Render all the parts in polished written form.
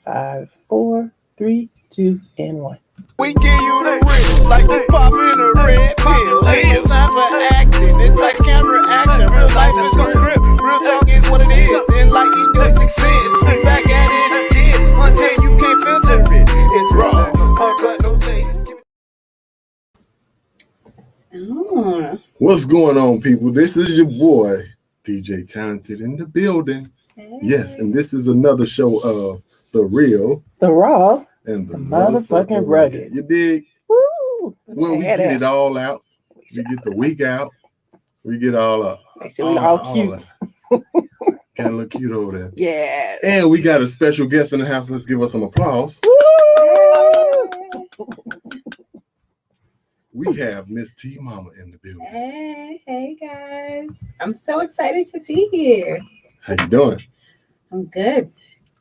5, 4, 3, 2, and 1. We give you the real, like you popping a red pill. Ain't no time for acting, it's like camera action. Real life is the script, real talk is what it is. Enlighten your success, swing back at it again. Until you can't filter it, it's raw, uncut, no taste. What's going on, people? This is your boy, DJ Talented in the building. Hey. Yes, and this is another show of The Real, The Raw, and the motherfucking rugged. You dig? Woo! When we get it all out, we get the week out, we get all up. Make sure we all cute. Gotta look cute over there. Yeah. And we got a special guest in the house. Let's give us some applause. Woo! We have Miss T Mama in the building. Hey guys. I'm so excited to be here. How you doing? I'm good.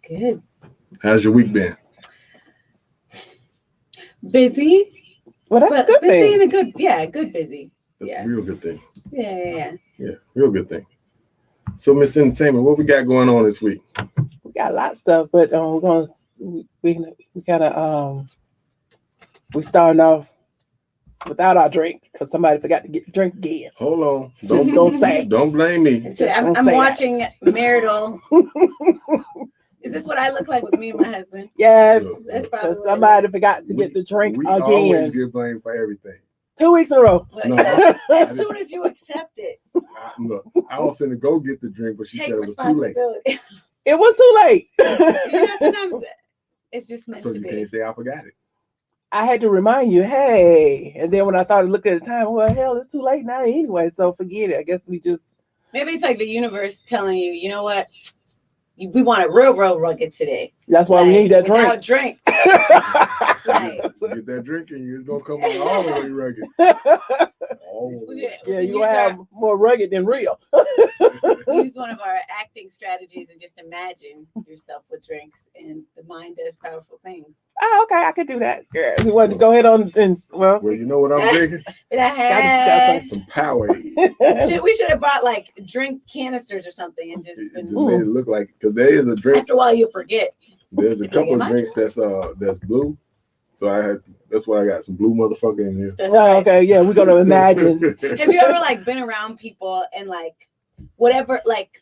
Good. How's your week been? Busy. Well, that's a good busy thing. and a good busy. That's a real good thing. Yeah, real good thing. So, Miss Entertainment, what we got going on this week? We got a lot of stuff, but we're gonna we starting off without our drink because somebody forgot to get the drink again. Hold on. Don't say. Don't blame me. I'm watching Marital. Is this what I look like with me and my husband? Yes. That's probably somebody forgot to get the drink we again. We always get blamed for everything. 2 weeks in a row. No, as soon as you accept it. Look, I was going to go get the drink, but she said it was too late. It was too late. Sometimes it's just meant to be. So you can't say I forgot it. I had to remind you, hey. And then when I started looking at the time, well, hell, it's too late now anyway. So forget it. I guess we just. Maybe it's like the universe telling you, you know what? We want it real rugged today. That's why we need that drink. Without drink. Right. Get that drink in you. It's going to come out all the way rugged. Yeah, you're going to have more rugged than real. Use one of our acting strategies and just imagine yourself with drinks, and the mind does powerful things. Oh, okay, I could do that. Yeah, you want to go ahead on and well, you know what I'm drinking? got some power. We should have brought like drink canisters or something and just made it look like, because there is a drink. After a while, you forget. There's a couple of drinks that's blue. So that's why I got some blue motherfucker in here. Okay, yeah, we're gonna imagine. Have you ever like been around people and like whatever, like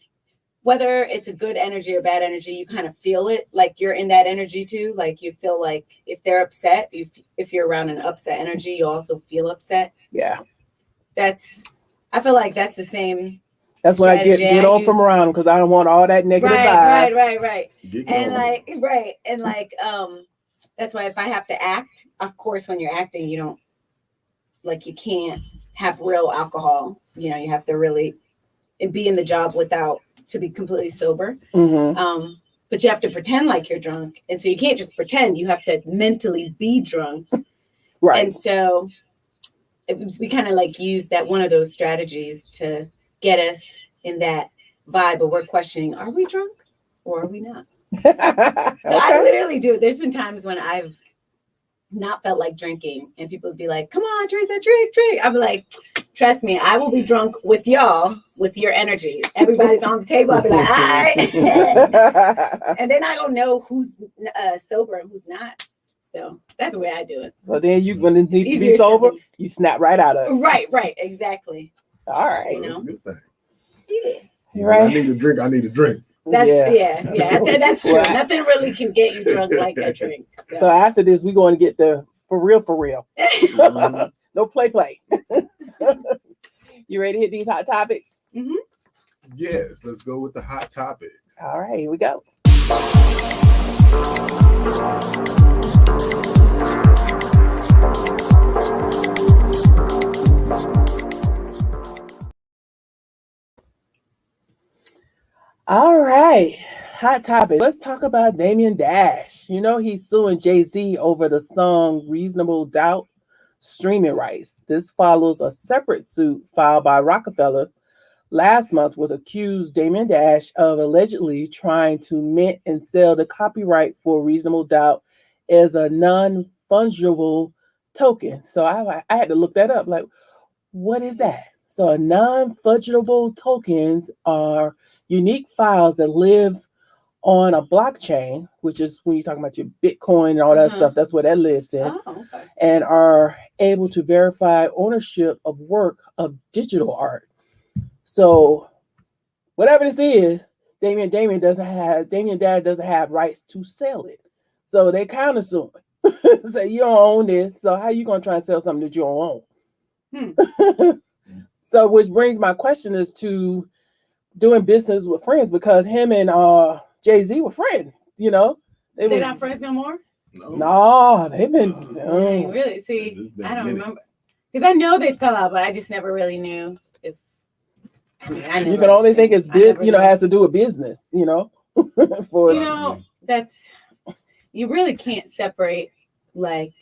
whether it's a good energy or bad energy, you kind of feel it, like you're in that energy too. Like you feel like if they're upset, if you're around an upset energy, you also feel upset. Yeah, I feel like that's the same. That's when I get on from around because I don't want all that negative vibes. Right. And that's why if I have to act, of course, when you're acting, you don't you can't have real alcohol. You know, you have to really be in the job to be completely sober. Mm-hmm. But you have to pretend like you're drunk. And so you can't just pretend, you have to mentally be drunk. Right. And so we kind of use that one of those strategies to get us in that vibe, but we're questioning, are we drunk or are we not? So I literally do. There's been times when I've not felt like drinking and people would be like, come on, Teresa, drink. I'll be like, trust me, I will be drunk with y'all, with your energy. Everybody's on the table. I'll be like, all right. And then I don't know who's sober and who's not. So that's the way I do it. So then when it needs to be sober, you snap right out of it. Right, exactly. All right. You know? That's a good thing. Yeah. Right. I need a drink. That's That's true. Right. Nothing really can get you drunk like a drink. So after this, we're going to get the for real. No play. You ready to hit these hot topics? Mm-hmm. Yes, let's go with the hot topics. All right, here we go. All right, hot topic. Let's talk about Damian Dash. You know, he's suing Jay-Z over the song Reasonable Doubt streaming rights. This follows a separate suit filed by Rockefeller last month, which accused Damian Dash of allegedly trying to mint and sell the copyright for Reasonable Doubt as a non-fungible token. So I had to look that up. Like, what is that? So a non-fungible tokens are unique files that live on a blockchain, which is when you're talking about your Bitcoin and all that Uh-huh. stuff, that's where that lives in, Oh, okay. and are able to verify ownership of work of digital art. So whatever this is, Damien Dad doesn't have rights to sell it. So they counter suing. Say you don't own this. So how you gonna try and sell something that you don't own? So which brings my question is to doing business with friends, because him and Jay-Z were friends, you know. They're not friends no more? No, they've been Dang, really? See, It's been I a don't minute. remember. Because I know they fell out, but I just never really knew if. I mean, I never you can only think it's understand. I never knew. has to do with business, you know. For You know, that's you really can't separate like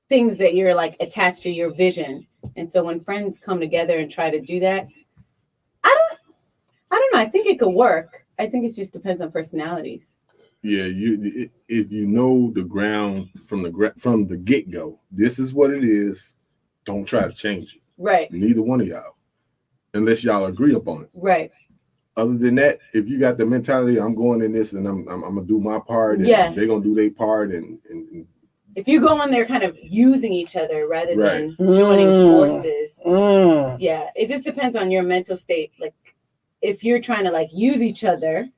things that you're like attached to your vision. And so when friends come together and try to do that, I don't know. I think it could work. I think it just depends on personalities. Yeah, if you know the ground from the get go, this is what it is. Don't try to change it. Right. Neither one of y'all, unless y'all agree upon it. Right. Other than that, if you got the mentality, I'm going in this and I'm gonna do my part, and Yeah. they're gonna do their part, and If you go on there kind of using each other rather Right. than joining forces, Mm. yeah, it just depends on your mental state. Like if you're trying to like use each other,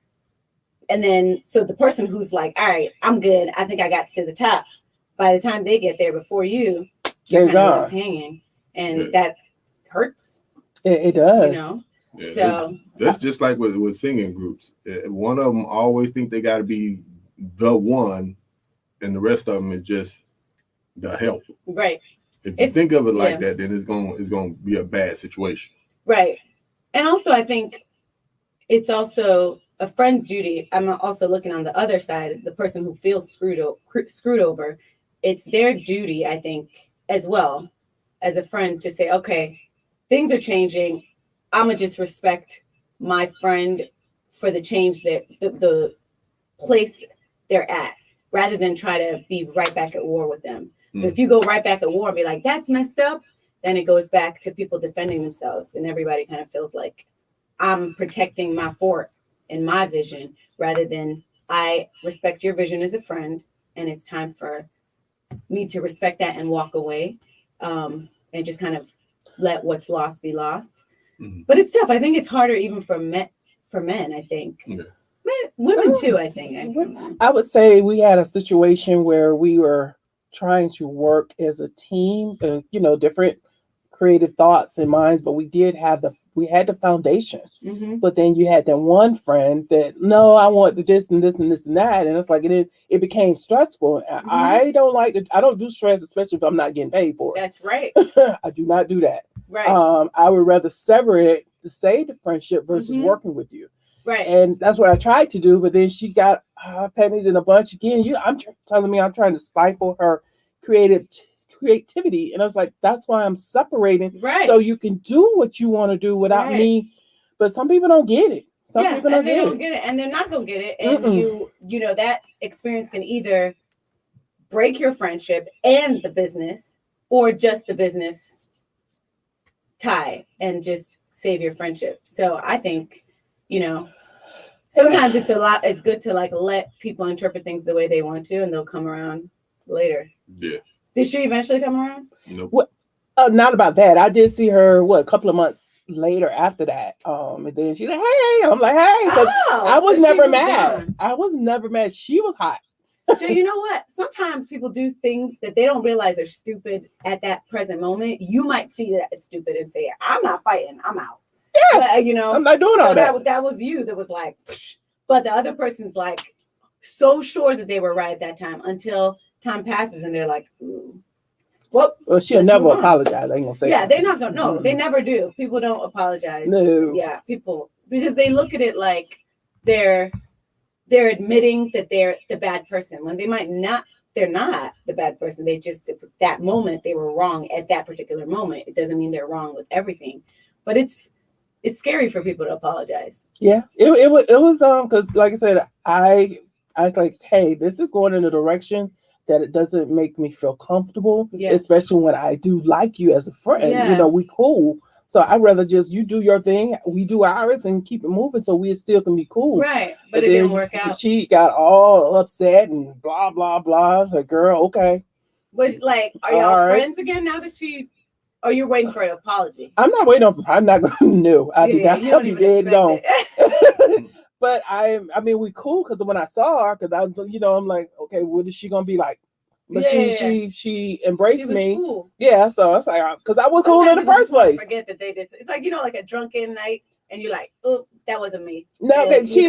and then so the person who's like, all right, I'm good, I think I got to the top. By the time they get there before you, you're They're kind of gone. left hanging, and Yeah. that hurts. It does. You know. yeah, So that's just like with singing groups. One of them always think they got to be the one, and the rest of them is just the help. right, If you It's- think of it like yeah. that, then it's gonna be a bad situation. right, and also I think it's also a friend's duty. I'm also looking on the other side, the person who feels screwed over. It's their duty, I think, as well as a friend to say, okay, things are changing. I'm gonna just respect my friend for the change that the place they're at, rather than try to be right back at war with them. So if you go right back at war and be like, that's messed up, then it goes back to people defending themselves, and everybody kind of feels like I'm protecting my fort and my vision, rather than I respect your vision as a friend, and it's time for me to respect that and walk away, and just kind of let what's lost be lost. Mhm. But it's tough. I think it's harder even for men. I think. Yeah. Women too. I think. I would say we had a situation where we were trying to work as a team, different creative thoughts and minds, but we had the foundation. Mm-hmm. But then you had that one friend that, no, I want this and this and this and that, and it's like it became stressful. Mm-hmm. I don't like it. I don't do stress, especially if I'm not getting paid for it. That's right. I do not do that. Right. I would rather sever it to save the friendship versus Mhm. working with you. Right. And that's what I tried to do, but then she got pennies in a bunch again. Telling me I'm trying to stifle her creativity, and I was like, that's why I'm separating, Right. so you can do what you want to do without Right. me. But some people don't get it. Some people and don't they get don't it. get it, and they're not gonna get it. And Mm-mm. you know that experience can either break your friendship and the business, or just the business tie and just save your friendship. So I think, sometimes it's good to like let people interpret things the way they want to, and they'll come around later. Yeah. Did she eventually come around? Nope. Not about that. I did see her a couple of months later after that. And then she's like, "Hey," I'm like, "Hey," but I was so she never moved mad. on. I was never mad. She was hot. So you know what? Sometimes people do things that they don't realize are stupid at that present moment. You might see that it's stupid and say, "I'm not fighting. I'm out." Yeah, But, I'm not doing so all that. that was you that was like, psh. But the other person's like so sure that they were right at that time until time passes and they're like, ooh. Well, She'll let's never move on. apologize. I ain't gonna say. Yeah, that. they're not gonna. No, Mhm. they never do. People don't apologize. No. Yeah, people, because they look at it like they're admitting that they're the bad person when they might not. They're not the bad person. They just that moment they were wrong at that particular moment. It doesn't mean they're wrong with everything, but it's scary for people to apologize. Yeah, it was because like I said, I was like, hey, this is going in a direction that it doesn't make me feel comfortable, Yeah. especially when I do like you as a friend. Yeah. We cool. So I'd rather just you do your thing, we do ours, and keep it moving, so we still can be cool. Right, but it didn't work out. She got all upset and blah blah blah. So, girl, okay. But like, are y'all friends again now that she? Or you're waiting for an apology? I'm not waiting on. I'm not going to know. I'll be dead gone. But I mean, we cool because when I saw her, because I'm like, okay, what is she gonna be like? But she embraced me. Cool. Yeah, so I was like, because I was cool in the first place. Forget that they did. It's like like a drunken night, and you're like, oh, that wasn't me. No, she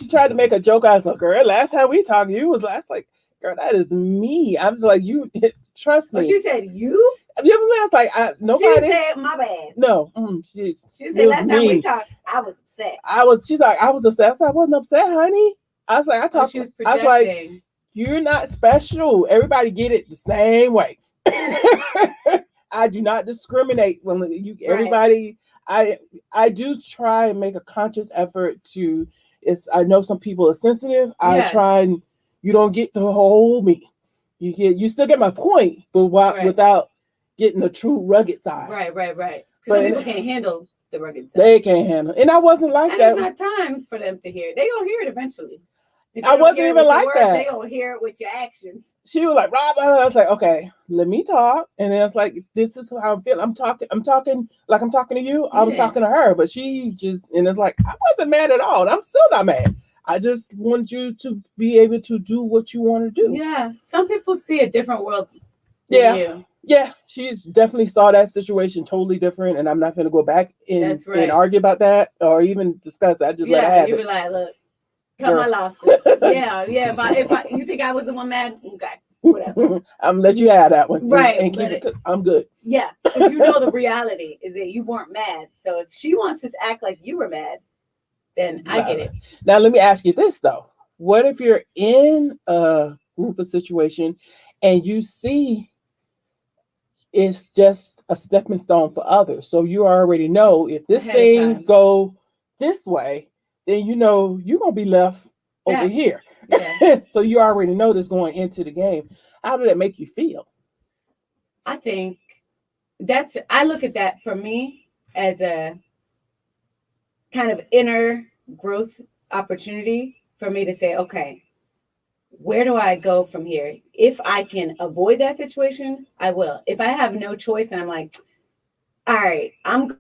tried to make a joke. I was like, girl, last time we talked, you was last like, girl, that is me. I was like, you trust me. Oh, she said you. Yeah, I was like, nobody. She said, my bad. No, she said last time we talked, I was upset. She's like, I was upset. I said, I wasn't upset, honey. I was like, I was like, you're not special. Everybody get it the same way. I do not discriminate when everybody. I do try and make a conscious effort to. I know some people are sensitive. I try and you don't get the whole me. You still get my point, but without getting the true rugged side. Right. Some people can't handle the rugged side. They can't handle, and I wasn't like that. It's not time for them to hear it. They gonna hear it eventually. I wasn't even like that. They gonna hear it with your actions. She was like, Rob. I was like, okay, let me talk. And then I was like, this is how I'm feeling. I'm talking like I'm talking to you. I was talking to her, but she just, and it's like, I wasn't mad at all. And I'm still not mad. I just want you to be able to do what you want to do. Yeah. Some people see a different world than you. Yeah, she's definitely saw that situation totally different, and I'm not going to go back and argue about that or even discuss it. I just let her have you be like, look, cut my losses. yeah. If you think I was the one mad, okay, whatever. I'm gonna let you have that one, right? And keep it. I'm good. Yeah, if you know the reality is that you weren't mad, so if she wants to act like you were mad, then I get it. Now let me ask you this though: what if you're in a group of situation and you see? It's just a stepping stone for others. So you already know if this thing go this way, then you're gonna be left over here. Yeah. So you already know this going into the game. How did that make you feel? I think I look at that for me as a kind of inner growth opportunity for me to say, okay, where do I go from here? If I can avoid that situation, I will. If I have no choice and I'm like, all right, I'm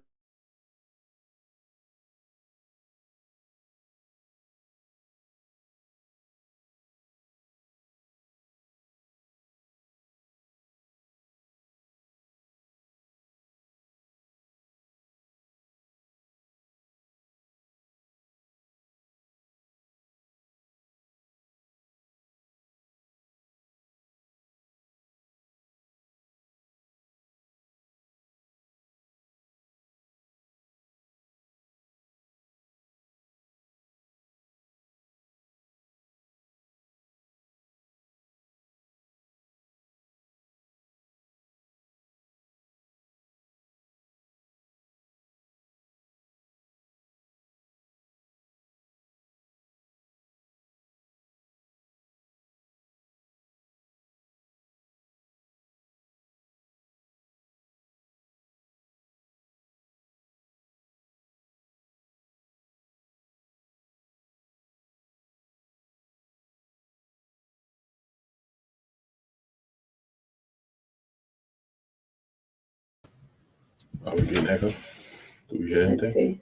Are we getting echo? Do we hear anything? Let's see.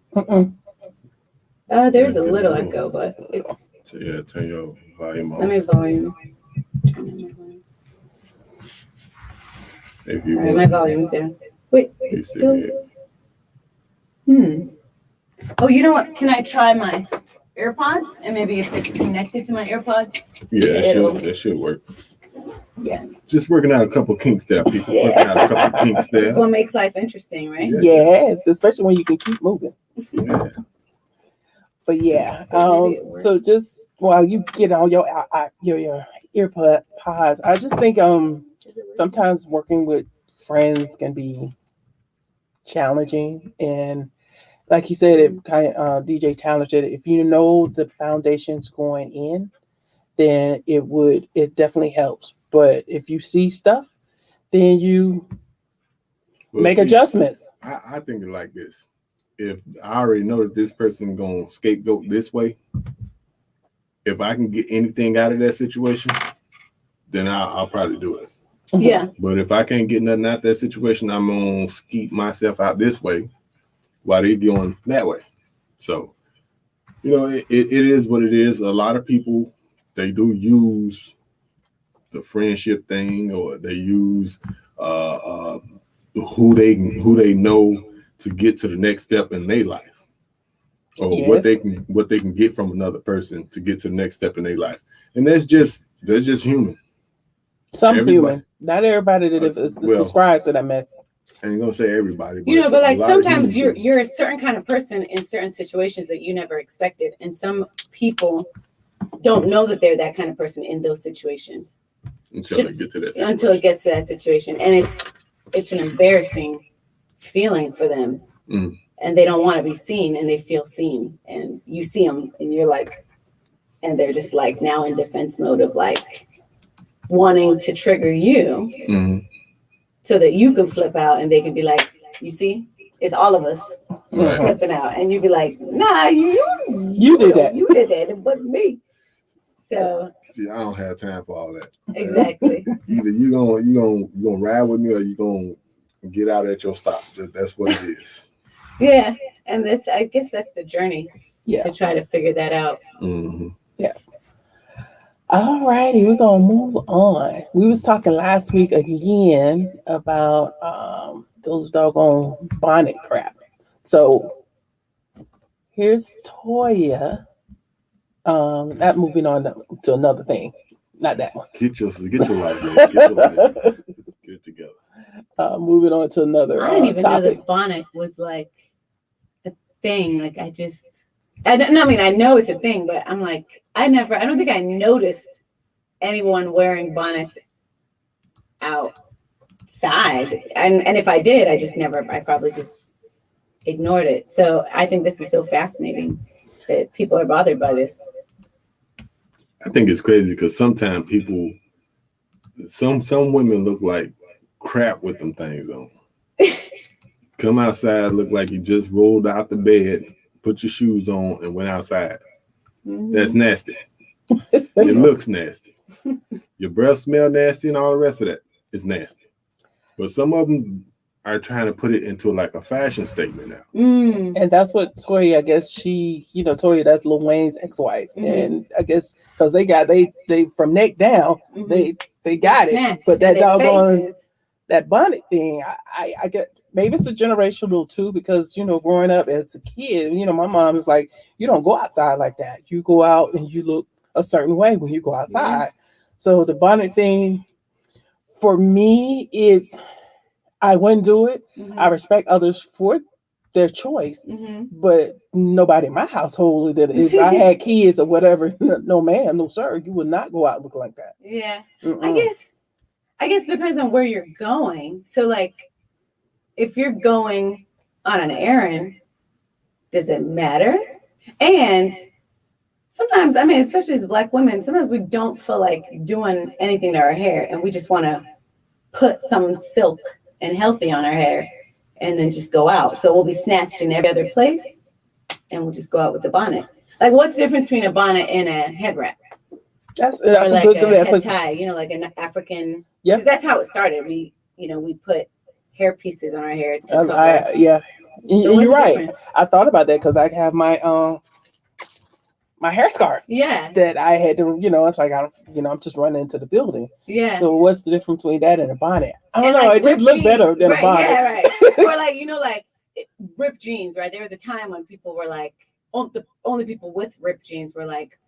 There's a little echo, but it's. So turn your volume on. Let me volume. If you All right, my volume's down. Wait, it's still. Oh, you know what? Can I try my AirPods and maybe if it's connected to my AirPods? Yeah, that should work. Yeah. Just working out a couple kinks there, people. Yeah. Working out a couple kinks there. That's what makes life interesting, right? Yes, especially when you can keep moving. Yeah. But yeah, so just while you get on your earpod pods, I just think sometimes working with friends can be challenging, and like you said, it kind of DJ talented. If you know the foundation's going in, then it definitely helps. But if you see stuff, then you Well, make see, adjustments. I think it like this. If I already know that this person gonna scapegoat this way, if I can get anything out of that situation, then I'll probably do it. Yeah. But if I can't get nothing out of that situation, I'm gonna skeet myself out this way while they're going that way. So, it is what it is. A lot of people, they do use the friendship thing, or they use who they know to get to the next step in their life, or what they can get from another person to get to the next step in their life, and that's just human. Human, not everybody that subscribes to that mess. I ain't gonna say everybody, but but like sometimes you're a certain kind of person in certain situations that you never expected, and some people don't know that they're that kind of person in those situations until they get to that situation. Until it gets to that situation, and it's an embarrassing feeling for them, and they don't want to be seen, and they feel seen, and you see them, and you're like, and they're just like now in defense mode of like wanting to trigger you, so that you can flip out, and they can be like, you see, it's all of us flipping out, and you'd be like, nah, you did that, it wasn't me. So see, I don't have time for all that. Exactly. Either you gonna ride with me, or you gonna get out at your stop. That's what it is. Yeah, and I guess that's the journey. To try to figure that out. Yeah. All righty, we're gonna move on. We was talking last week again about those doggone bonnet crap. So here's Toya. Not moving on to another thing. Not that one. Get your life, man. Get your life. Get it together. Moving on to another I didn't even topic. know that bonnet was like a thing. Like I know it's a thing, but I'm like, I don't think I noticed anyone wearing bonnets outside. And if I did, I probably just ignored it. So I think this is so fascinating that people are bothered by this. I think it's crazy because sometimes some women look like crap with them things on. Come outside, look like you just rolled out the bed, put your shoes on, and went outside. That's nasty. It looks nasty. Your breath smell nasty, and all the rest of that is nasty. But some of them are trying to put it into like a fashion statement now. And that's what Toya, I guess Toya, that's Lil Wayne's ex-wife. And I guess because they from neck down, they got it. But that doggone that bonnet thing, I get, maybe it's a generational too, because growing up as a kid, my mom is like, you don't go outside like that. You go out and you look a certain way when you go outside. So the bonnet thing for me is, I wouldn't do it. I respect others for their choice, but nobody in my household that if I had kids or whatever, no ma'am, no sir, you would not go out looking like that. Yeah. I guess it depends on where you're going. So like if you're going on an errand, does it matter? And sometimes, especially as Black women, sometimes we don't feel like doing anything to our hair, and we just want to put some silk and healthy on our hair and then just go out. So we'll be snatched in every other place, and we'll just go out with the bonnet. Like, what's the difference between a bonnet and a head wrap? That's or like a head tie, like an African. Because that's how it started. We put hair pieces on our hair to cover. So you're right. Difference? I thought about that because I have my my hair scarf. Yeah. That I had to, it's like I'm just running into the building. Yeah. So what's the difference between that and a bonnet? I don't know. It just looked better than a bonnet. Yeah, right. Or like ripped jeans, right? There was a time when people were like, the only people with ripped jeans were like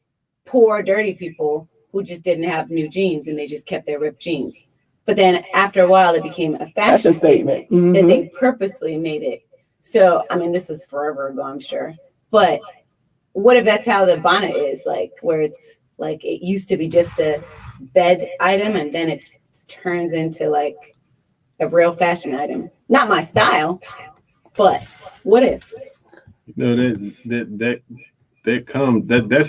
poor, dirty people who just didn't have new jeans, and they just kept their ripped jeans. But then after a while, it became a fashion statement that they purposely made it. So, this was forever ago, I'm sure. But what if that's how the bonnet is, like, where it's like it used to be just a bed item, and then it turns into like a real fashion item? Not my style, but what if? That's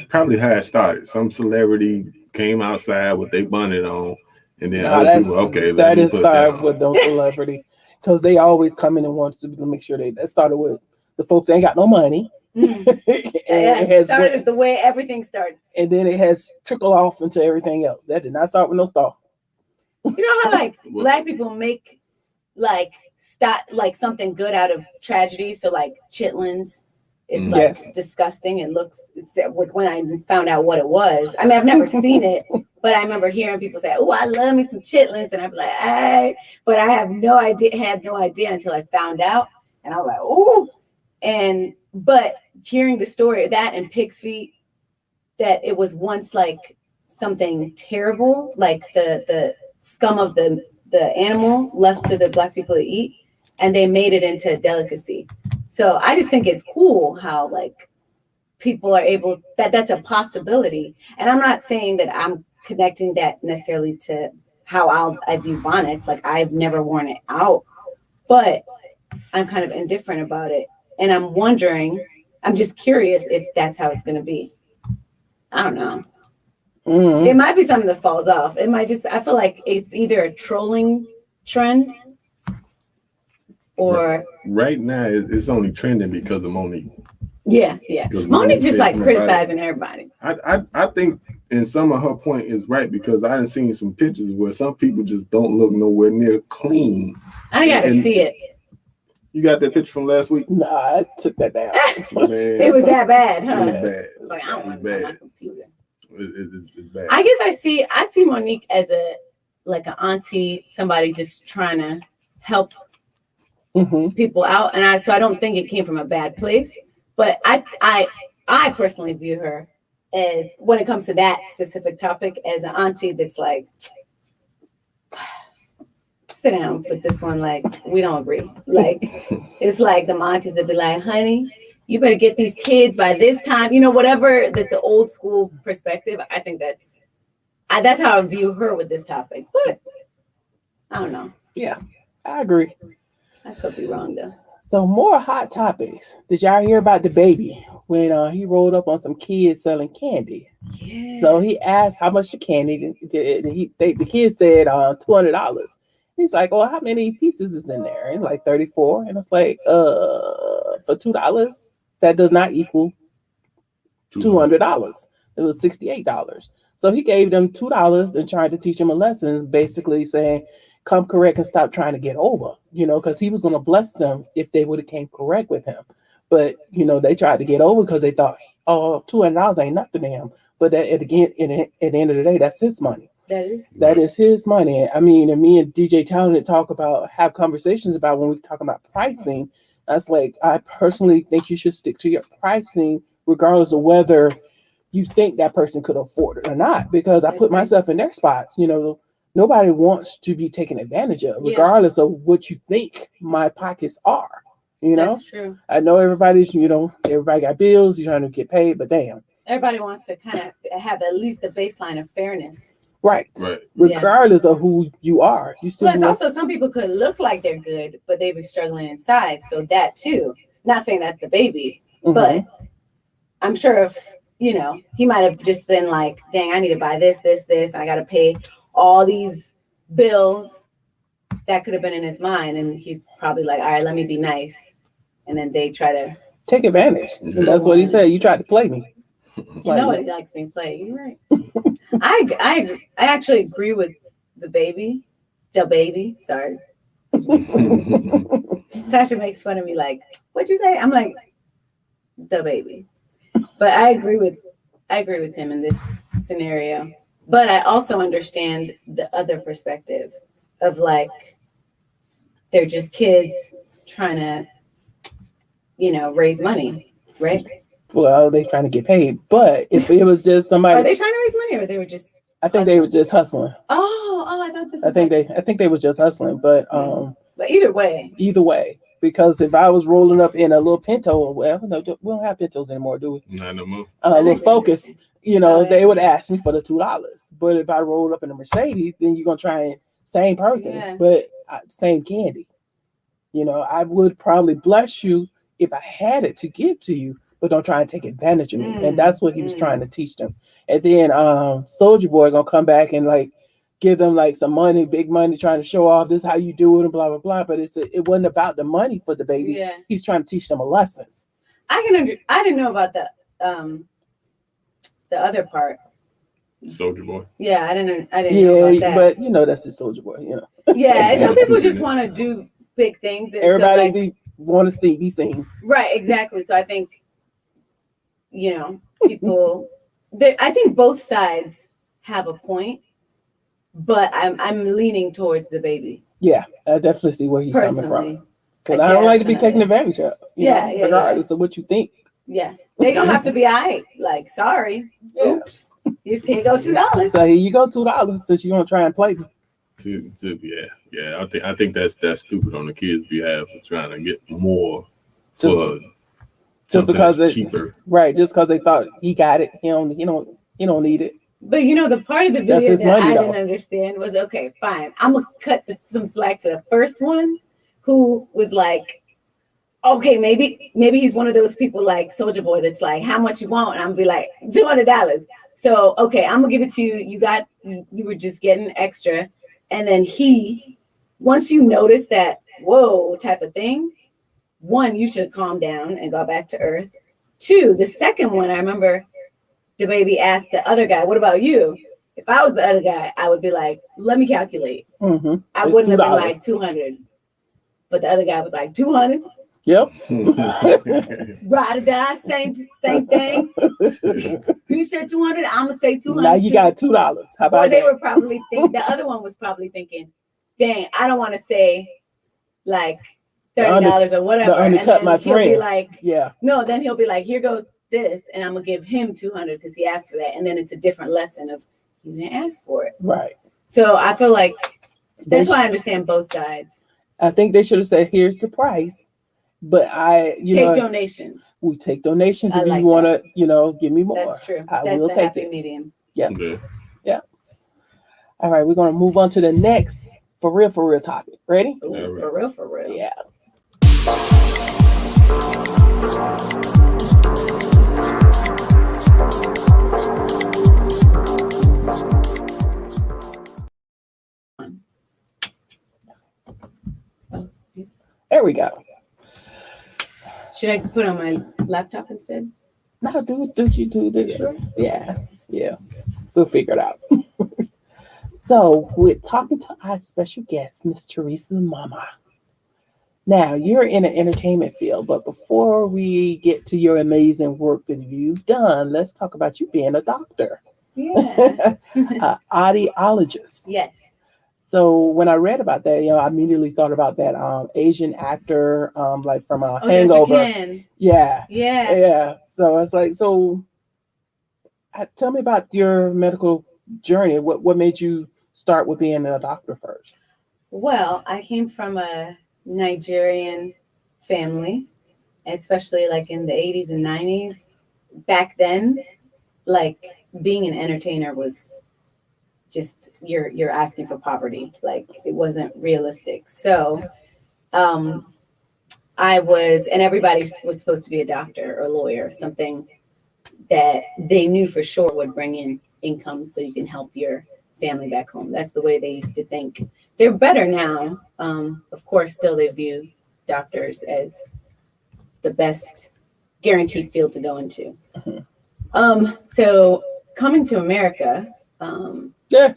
probably how it started. Some celebrity came outside with their bonnet on, and then other people, that inspired with no celebrity. because they always come in and want to make sure that started with the folks that ain't got no money. Mm. And Yeah, it has started went, the way everything starts. and then it has trickled off into everything else. That did not start with no star. You know how like Black people make like something good out of tragedy. So like chitlins, it's like Yes. disgusting. It looks. It's like when I found out what it was. I mean, I've never seen it, but I remember hearing people say, "Oh, I love me some chitlins," and I'm like, "Hey," but I have no idea. Had no idea until I found out, and I was like, "Oh," but hearing the story of that and pig's feet, that it was once like something terrible, like the scum of the animal left to the Black people to eat, and they made it into a delicacy. So I just think it's cool how like people are able that's a possibility. And I'm not saying that I'm connecting that necessarily to how I view bonnets. Like I've never worn it out, but I'm kind of indifferent about it. And I'm just curious if that's how it's going to be. I don't know. Mm-hmm. It might be something that falls off. It might just, I feel like it's either a trolling trend or. Right now, it's only trending because of Monique. Yeah. Monique just like criticizing everybody. I think, and some of her point is right, because I done seen some pictures where some people just don't look nowhere near clean. I got to see it. You got that picture from last week? Nah, I took that down. Man, it was that bad, huh? It was bad. It's like I don't want to see my computer. It's bad. I guess I see Monique as an auntie, somebody just trying to help people out, and I don't think it came from a bad place. But I personally view her as, when it comes to that specific topic, as an auntie that's like, sit down with this one, like we don't agree. Like it's like the aunties would be like, honey, you better get these kids by this time, whatever. That's an old school perspective. I think that's how I view her with this topic. But I don't know. Yeah, I agree. I could be wrong though. So more hot topics. Did y'all hear about DaBaby when he rolled up on some kids selling candy? Yeah. So he asked how much the candy. The kid said $200. He's like, "Oh, how many pieces is in there?" And like 34. And it's like, for $2, that does not equal $200. It was $68. So he gave them $2 and tried to teach them a lesson, basically saying, come correct and stop trying to get over, because he was going to bless them if they would have came correct with him. But, they tried to get over because they thought, oh, $200 ain't nothing to him. But at the end of the day, that's his money. That is his money. I mean, and me and DJ Talented have conversations about when we talk about pricing. That's like, I personally think you should stick to your pricing regardless of whether you think that person could afford it or not. Because I put myself in their spots. Nobody wants to be taken advantage of, regardless of what you think my pockets are. That's true. I know everybody's, everybody got bills. You're trying to get paid, but damn. Everybody wants to kind of have at least the baseline of fairness. Right. Regardless of who you are. You still. Plus, also, some people could look like they're good, but they be struggling inside. So that too. Not saying that's DaBaby, but I'm sure if, he might have just been like, dang, I need to buy this. I got to pay all these bills. That could have been in his mind. And he's probably like, all right, let me be nice. And then they try to take advantage. And that's what he said. You tried to play me. Nobody likes being played. You're right. I actually agree with DaBaby. Sorry. Tasha makes fun of me like, what'd you say? I'm like, DaBaby. But I agree with him in this scenario. But I also understand the other perspective of like, they're just kids trying to, raise money, right? Well, they're trying to get paid. But if it was just somebody, are they trying to raise money, or they were just? I think they were just hustling. Oh, I thought this was. I think they were just hustling, but either way, because if I was rolling up in a little Pinto, well, no, we don't have Pintos anymore, do we? Not no more. A little Focus, they would ask me for the $2. But if I rolled up in a Mercedes, then you're gonna try and same person, but same candy. I would probably bless you if I had it to give to you, but don't try and take advantage of me. And that's what he was trying to teach them. And then Soldier Boy gonna come back and like give them like some money, big money, trying to show off this is how you do it and blah blah blah. But it wasn't about the money for DaBaby. Yeah. He's trying to teach them a lessons. I didn't know about the other part. Soldier Boy. Yeah, I didn't know about that. But you know that's the Soldier Boy. You know. Yeah, some people just want to do big things. And everybody want to be seen. Right, exactly. So I think, you know, people. I think both sides have a point, but I'm leaning towards DaBaby. Yeah, I definitely see where he's coming from. Because I don't like to be taken advantage of. Yeah, regardless of what you think. Yeah, they gonna have to be like, sorry, oops, you just can't go $2. So here you go, $2 since you gonna try and play me. Yeah. I think that's stupid on the kids' behalf of trying to get more for just because it's cheaper. Right, just because they thought he got it, he don't need it. But you know, the part of the video that money, I didn't understand was, okay, fine, I'm gonna cut some slack to the first one who was like, okay, maybe he's one of those people like Soldier Boy that's like, how much you want? And I'm gonna be like, $200. So okay, I'm gonna give it to you. You were just getting extra, and then once you notice that whoa type of thing, one, you should calm down and go back to earth. Two, the second one, I remember DaBaby asked the other guy, what about you? If I was the other guy, I would be like, let me calculate. Mm-hmm. I wouldn't have been like 200. But the other guy was like 200. Yep. Ride or die, same thing. You said 200, I'm gonna say 200. Now you got $2. How about or they that? were probably thinking, the other one was probably thinking, dang, I don't want to say like $30 or whatever. And then my he'll friend. be like, yeah. No, then he'll be like, here go this, and I'm gonna give him 200 because he asked for that, and then it's a different lesson of you didn't ask for it. Right. So I feel like that's why I understand both sides. I think they should have said, here's the price. But take donations. We take donations if like you want to, give me more. That's true. I That's will a take happy it. medium. Yeah. All right, we're gonna move on to the next for real topic. Ready? Ooh, for real. Yeah. There we go. Should I put on my laptop instead? No, do you do this? Sure. Yeah. We'll figure it out. So we're talking to our special guest, Miss Teresa Mama. Now, you're in the entertainment field, but before we get to your amazing work that you've done, let's talk about you being a doctor. Yeah. Audiologist. Yes. So when I read about that, I immediately thought about that Asian actor, like from Hangover. Yeah. So it's like, tell me about your medical journey. What made you start with being a doctor first? Well, I came from a Nigerian family, especially like in the 80s and 90s. Back then, like being an entertainer was just you're asking for poverty. Like it wasn't realistic. So I was, and everybody was supposed to be a doctor or a lawyer, something that they knew for sure would bring in income so you can help your family back home. That's the way they used to think. They're better now. Of course, still they view doctors as the best guaranteed field to go into. So coming to America, at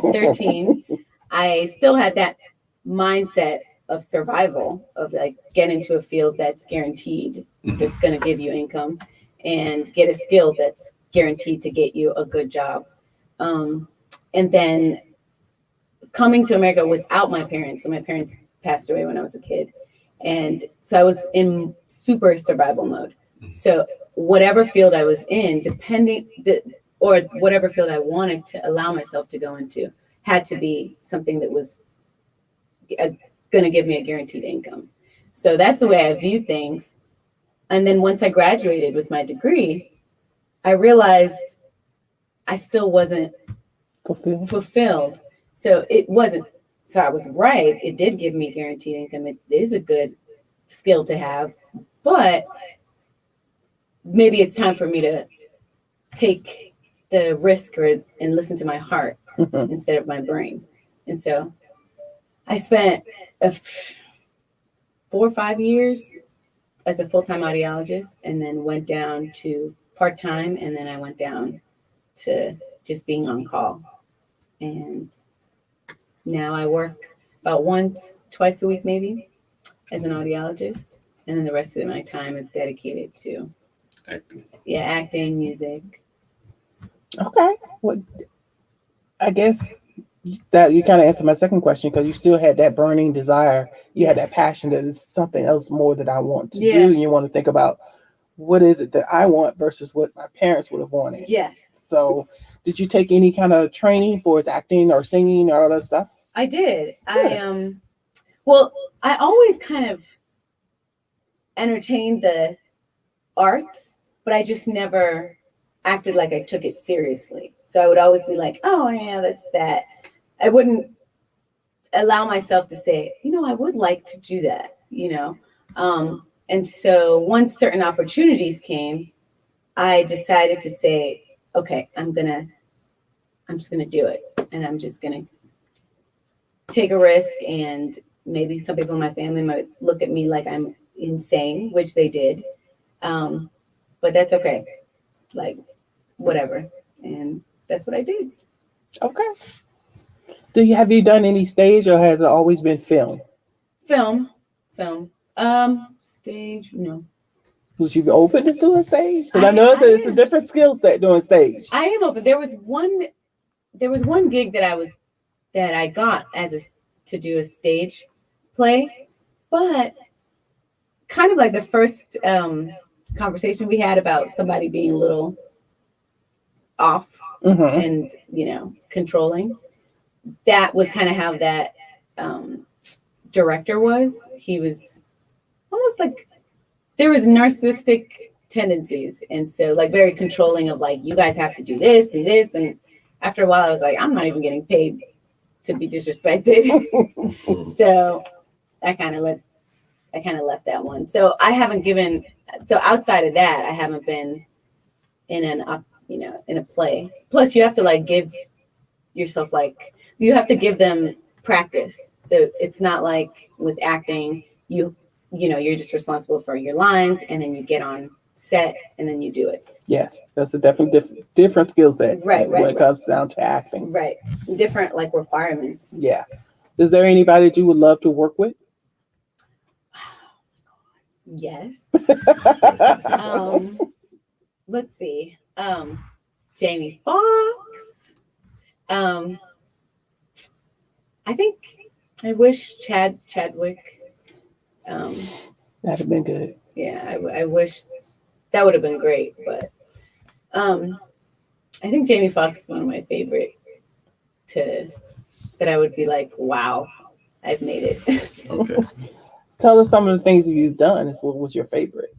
13, I still had that mindset of survival, of like get into a field that's guaranteed, that's going to give you income, and get a skill that's guaranteed to get you a good job. And then coming to America without my parents. So my parents passed away when I was a kid. And so I was in super survival mode. So whatever field I was in, or whatever field I wanted to allow myself to go into, had to be something that was going to give me a guaranteed income. So that's the way I view things. And then once I graduated with my degree, I realized I still wasn't fulfilled. So it wasn't, so I was right. It did give me guaranteed income. It is a good skill to have, but maybe it's time for me to take the risk and listen to my heart instead of my brain. And so I spent 4 or 5 years as a full-time audiologist, and then went down to part-time, and then I went down to just being on call. And now I work about twice a week maybe as an audiologist, and then the rest of my time is dedicated to acting, music. Okay. Well, I guess that you kind of answered my second question, because you still had that burning desire. You had that passion that it's something else more that I want to do. And you want to think about what is it that I want versus what my parents would have wanted. Yes. So did you take any kind of training for his acting or singing or all that stuff? I did. Yeah. I always kind of entertained the arts, but I just never acted like I took it seriously. So I would always be like, oh yeah, that's that. I wouldn't allow myself to say, I would like to do that, And so once certain opportunities came, I decided to say, okay, I'm just gonna do it. And I'm just gonna take a risk, and maybe some people in my family might look at me like I'm insane, which they did. But that's okay. Like, whatever. And that's what I did. Okay. Have you done any stage, or has it always been film? Film. Stage, no. Would you be open to doing stage? Because I know it's a different skill set doing stage. I am open. There was one gig that I got to do a stage play, but kind of like the first conversation we had about somebody being a little off and controlling. That was kind of how that director was. He was almost like there was narcissistic tendencies, and so like very controlling of like, you guys have to do this and this. And after a while, I was like, I'm not even getting paid to be disrespected. So I kind of left that one. So I haven't given. So outside of that, I haven't been in in a play. Plus, you have to like give yourself you have to give them practice. So it's not like with acting, you're just responsible for your lines, and then you get on set and then you do it. Yes, that's a different skill set. Right. When it comes down to acting. Right. Different requirements. Yeah. Is there anybody that you would love to work with? Yes. Let's see. Jamie Foxx. I wish Chadwick. That'd have been good. Yeah, I wish that would have been great, but I think Jamie Foxx is one of my favorite that I would be like, wow, I've made it. Okay. Tell us some of the things you've done. What was your favorite?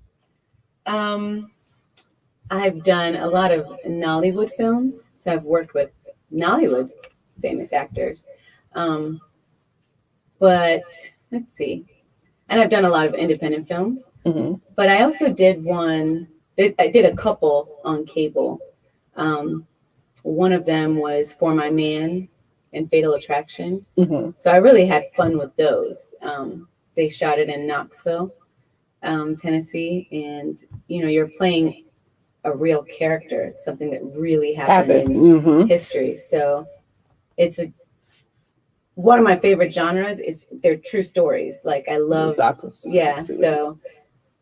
I've done a lot of Nollywood films, so I've worked with Nollywood famous actors. But let's see. And I've done a lot of independent films. Mm-hmm. But I also did I did a couple on cable. One of them was For My Man and Fatal Attraction. Mm-hmm. So I really had fun with those. They shot it in Knoxville, Tennessee. And, you're playing a real character, something that really happened in history. So it's one of my favorite genres is they're true stories. Like I love, so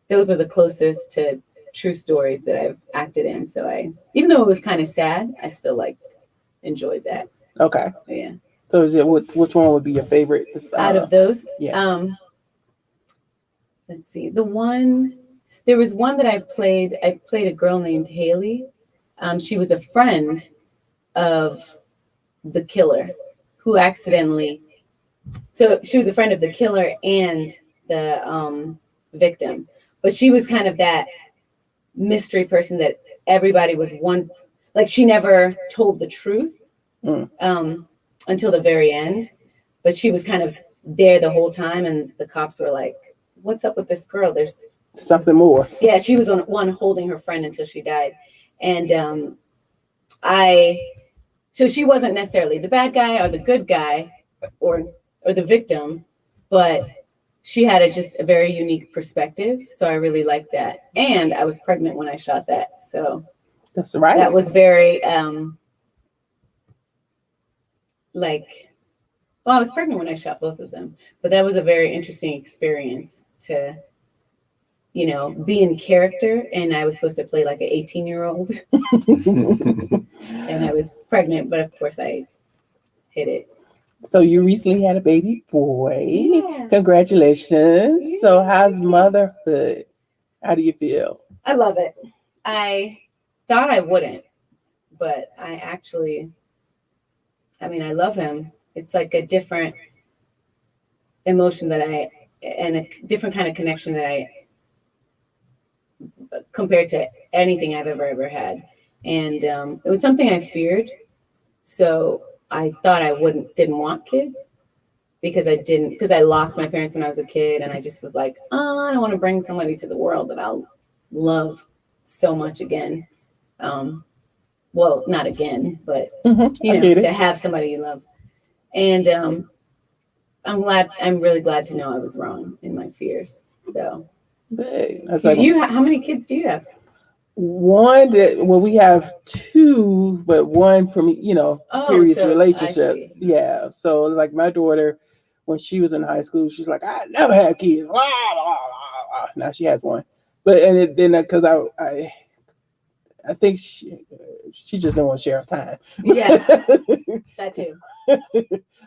those are the closest to true stories that I've acted in. So even though it was kind of sad, I still enjoyed that. Okay. Yeah. So which one would be your favorite? Out of those? Yeah. Let's see. There was one that I played a girl named Haley. She was a friend of the killer who accidentally, so she was a friend of the killer and the victim, but she was kind of that mystery person that everybody was she never told the truth until the very end, but she was kind of there the whole time, and the cops were like, what's up with this girl? There's something more. Yeah, she was one holding her friend until she died. And I So she wasn't necessarily the bad guy or the good guy or the victim, but she had just a very unique perspective. So I really liked that. And I was pregnant when I shot that. So That's right. that was very I was pregnant when I shot both of them, but that was a very interesting experience to, be in character. And I was supposed to play like an 18-year-old and I was pregnant, but of course I hit it. So you recently had a baby boy. Yeah. Congratulations. Yeah. So how's motherhood? How do you feel? I love it. I thought I wouldn't, but I love him. It's like a different emotion and a different kind of connection that compared to anything I've ever had. And it was something I feared. So I thought I didn't want kids because I lost my parents when I was a kid. And I just was like, I don't want to bring somebody to the world that I'll love so much again. Well, not again, but to have somebody you love. And I'm really glad to know I was wrong in my fears. So how many kids do you have? One we have two, but one from previous relationships. Yeah. So like my daughter, when she was in high school, she's like, I never had kids. Blah, blah, blah, blah. Now she has one. But then because I think she just don't want to share her time. Yeah, that too.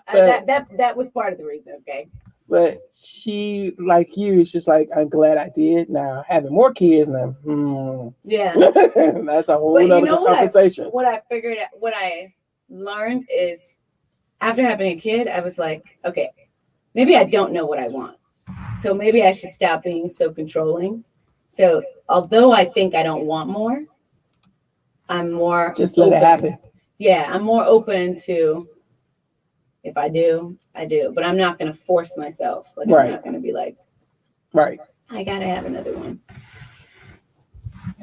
That was part of the reason. Okay. But she, like you, it's just like, I'm glad I did. Now having more kids now, yeah, that's a whole other conversation. What I learned is after having a kid, I was like, okay, maybe I don't know what I want, so maybe I should stop being so controlling. So although I think I don't want more, I'm more just let it happen. Yeah, I'm more open to. If I do, I do. But I'm not going to force myself. Like, right. I'm not going to be like, right. I got to have another one.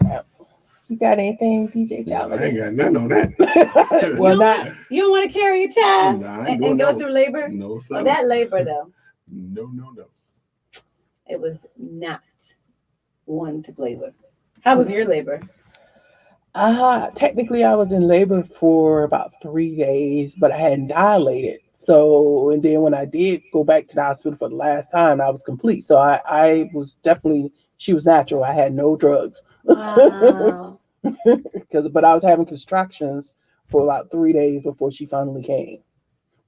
Yeah. You got anything, DJ Child? I ain't got nothing on that. Well, not. You don't want to carry a child and go through labor? No, sir. Oh, that labor, though. No. It was not one to play with. How was your labor? Technically, I was in labor for about 3 days, but I hadn't dilated. So, and then when I did go back to the hospital for the last time, I was complete. So I was definitely, she was natural. I had no drugs. Wow. But I was having contractions for about 3 days before she finally came.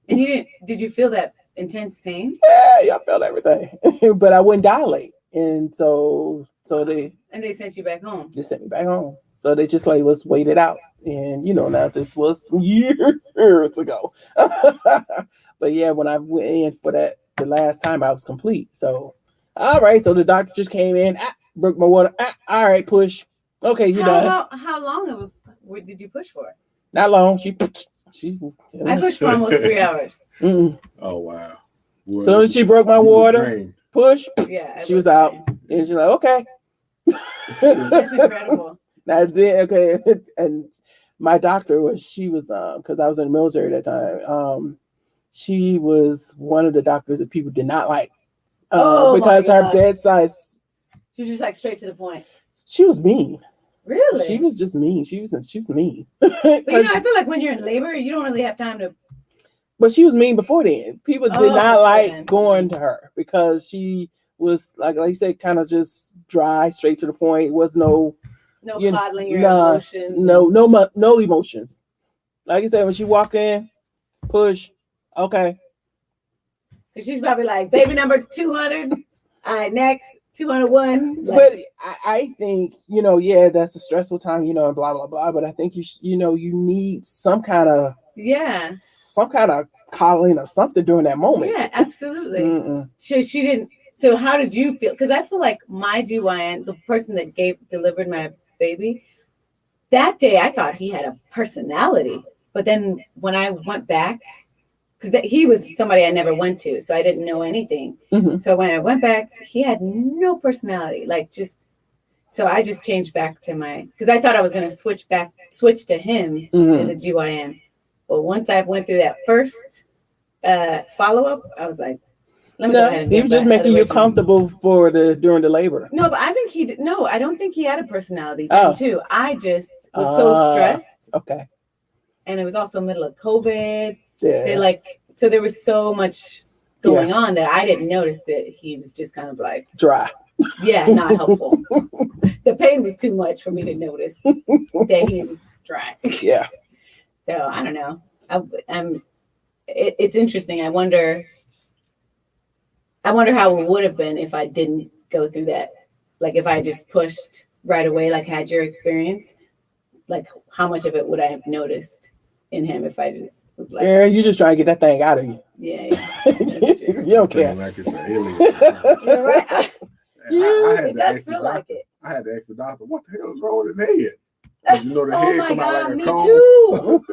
And did you feel that intense pain? Yeah, I felt everything, but I wouldn't dilate. And so they sent you back home. They sent me back home. So they just like, let's wait it out. And, now this was years ago. But yeah, when I went in for that, the last time I was complete. So, all right. So the doctor just came in, broke my water. All right, push. Okay, you're done. How long did you push for? Not long. I pushed for almost 3 hours. Mm-mm. Oh, wow. Well, so as she broke my water, push. Yeah. She was out. And she's like, okay. That's incredible. Now then, okay, and my doctor because I was in the military at that time. She was one of the doctors that people did not like because her bedside. She's just like straight to the point. She was mean. Really? She was just mean. She was mean. But I feel like when you're in labor, you don't really have time to. But she was mean before then. People did not like going to her because she was like you said, kind of just dry, straight to the point. It was no coddling your emotions. No emotions. Like you said, when she walked in, push, okay. She's probably like, baby number 200. All right, next 201. But I think that's a stressful time, and blah blah blah. But I think you need some kind of coddling or something during that moment. Yeah, absolutely. She didn't. So how did you feel? Because I feel like my GYN, the person that delivered my baby, that day I thought he had a personality. But then when I went back, because he was somebody I never went to, so I didn't know anything. Mm-hmm. So when I went back, he had no personality. So I just changed back to because I thought I was going to switch to him as a GYN. But once I went through that first follow-up, I was like, let me go ahead and he get was just back making you original. comfortable during the labor. No, but I think I don't think he had a personality then too. I just was so stressed. Okay. And it was also middle of COVID. Yeah. So there was so much going on that I didn't notice that he was just kind of like dry. Yeah, not helpful. The pain was too much for me to notice that he was dry. Yeah. So I don't know. It's interesting. I wonder how it would have been if I didn't go through that. Like if I just pushed right away, like had your experience, like how much of it would I have noticed in him if I just was like, yeah, you just trying to get that thing out of you. Yeah. You don't care. Like it's an alien. You're right. It does feel like it. I had to ask the doctor, what the hell is wrong with his head? 'Cause you know the head come out like a cone. Too.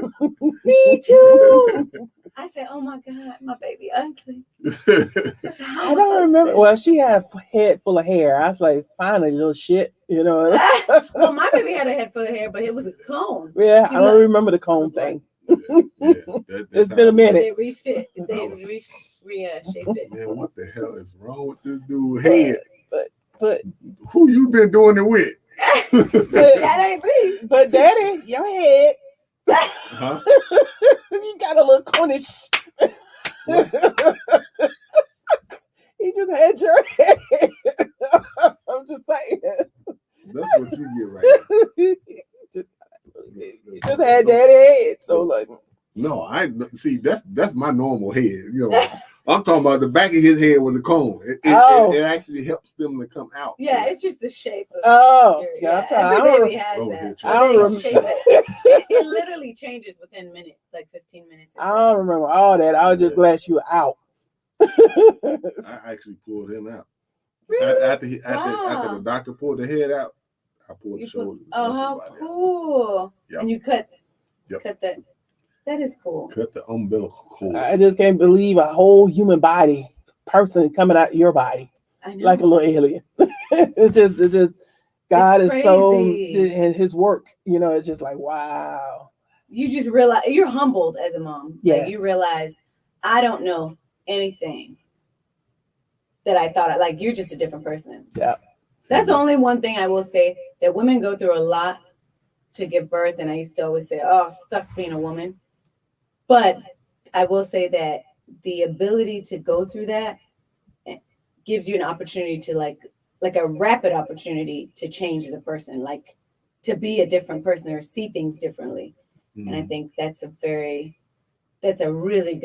Me too. I said, oh my God, my baby ugly. I don't remember. Well, she had a head full of hair. I was like, finally, little shit, you know. Well, my baby had a head full of hair, but it was a cone. Yeah, I don't remember the cone thing. It's been a minute. They reshaped it. Man, what the hell is wrong with this dude's head? But who you been doing it with? That ain't me. But Daddy, your head. Huh? You got a little conish. He just had your head. I'm just saying. That's what you get right now. He just had Daddy head. So like, no, I see. That's my normal head. You know, I'm talking about the back of his head was a cone. It actually helps them to come out. Yeah, it's just the shape of every baby has that. I don't remember. It literally changes within minutes, like 15 minutes. I don't remember all that. I was just glad you were out. I actually pulled him out. Really? After the doctor pulled the head out, I pulled the shoulders. Oh, how cool! Yep. And you cut that. That is cool. Cut the umbilical cord. I just can't believe a whole human body person coming out of your body like a little alien. It's just God is so in His work. You know, it's just like wow. You just realize you're humbled as a mom. Yes. Like you realize I don't know anything that I thought. Like you're just a different person. Yeah. That's the only one thing I will say that women go through a lot to give birth, and I used to always say, "Oh, it sucks being a woman." But I will say that the ability to go through that gives you an opportunity to like a rapid opportunity to change as a person, like to be a different person or see things differently. Mm-hmm. And I think that's a really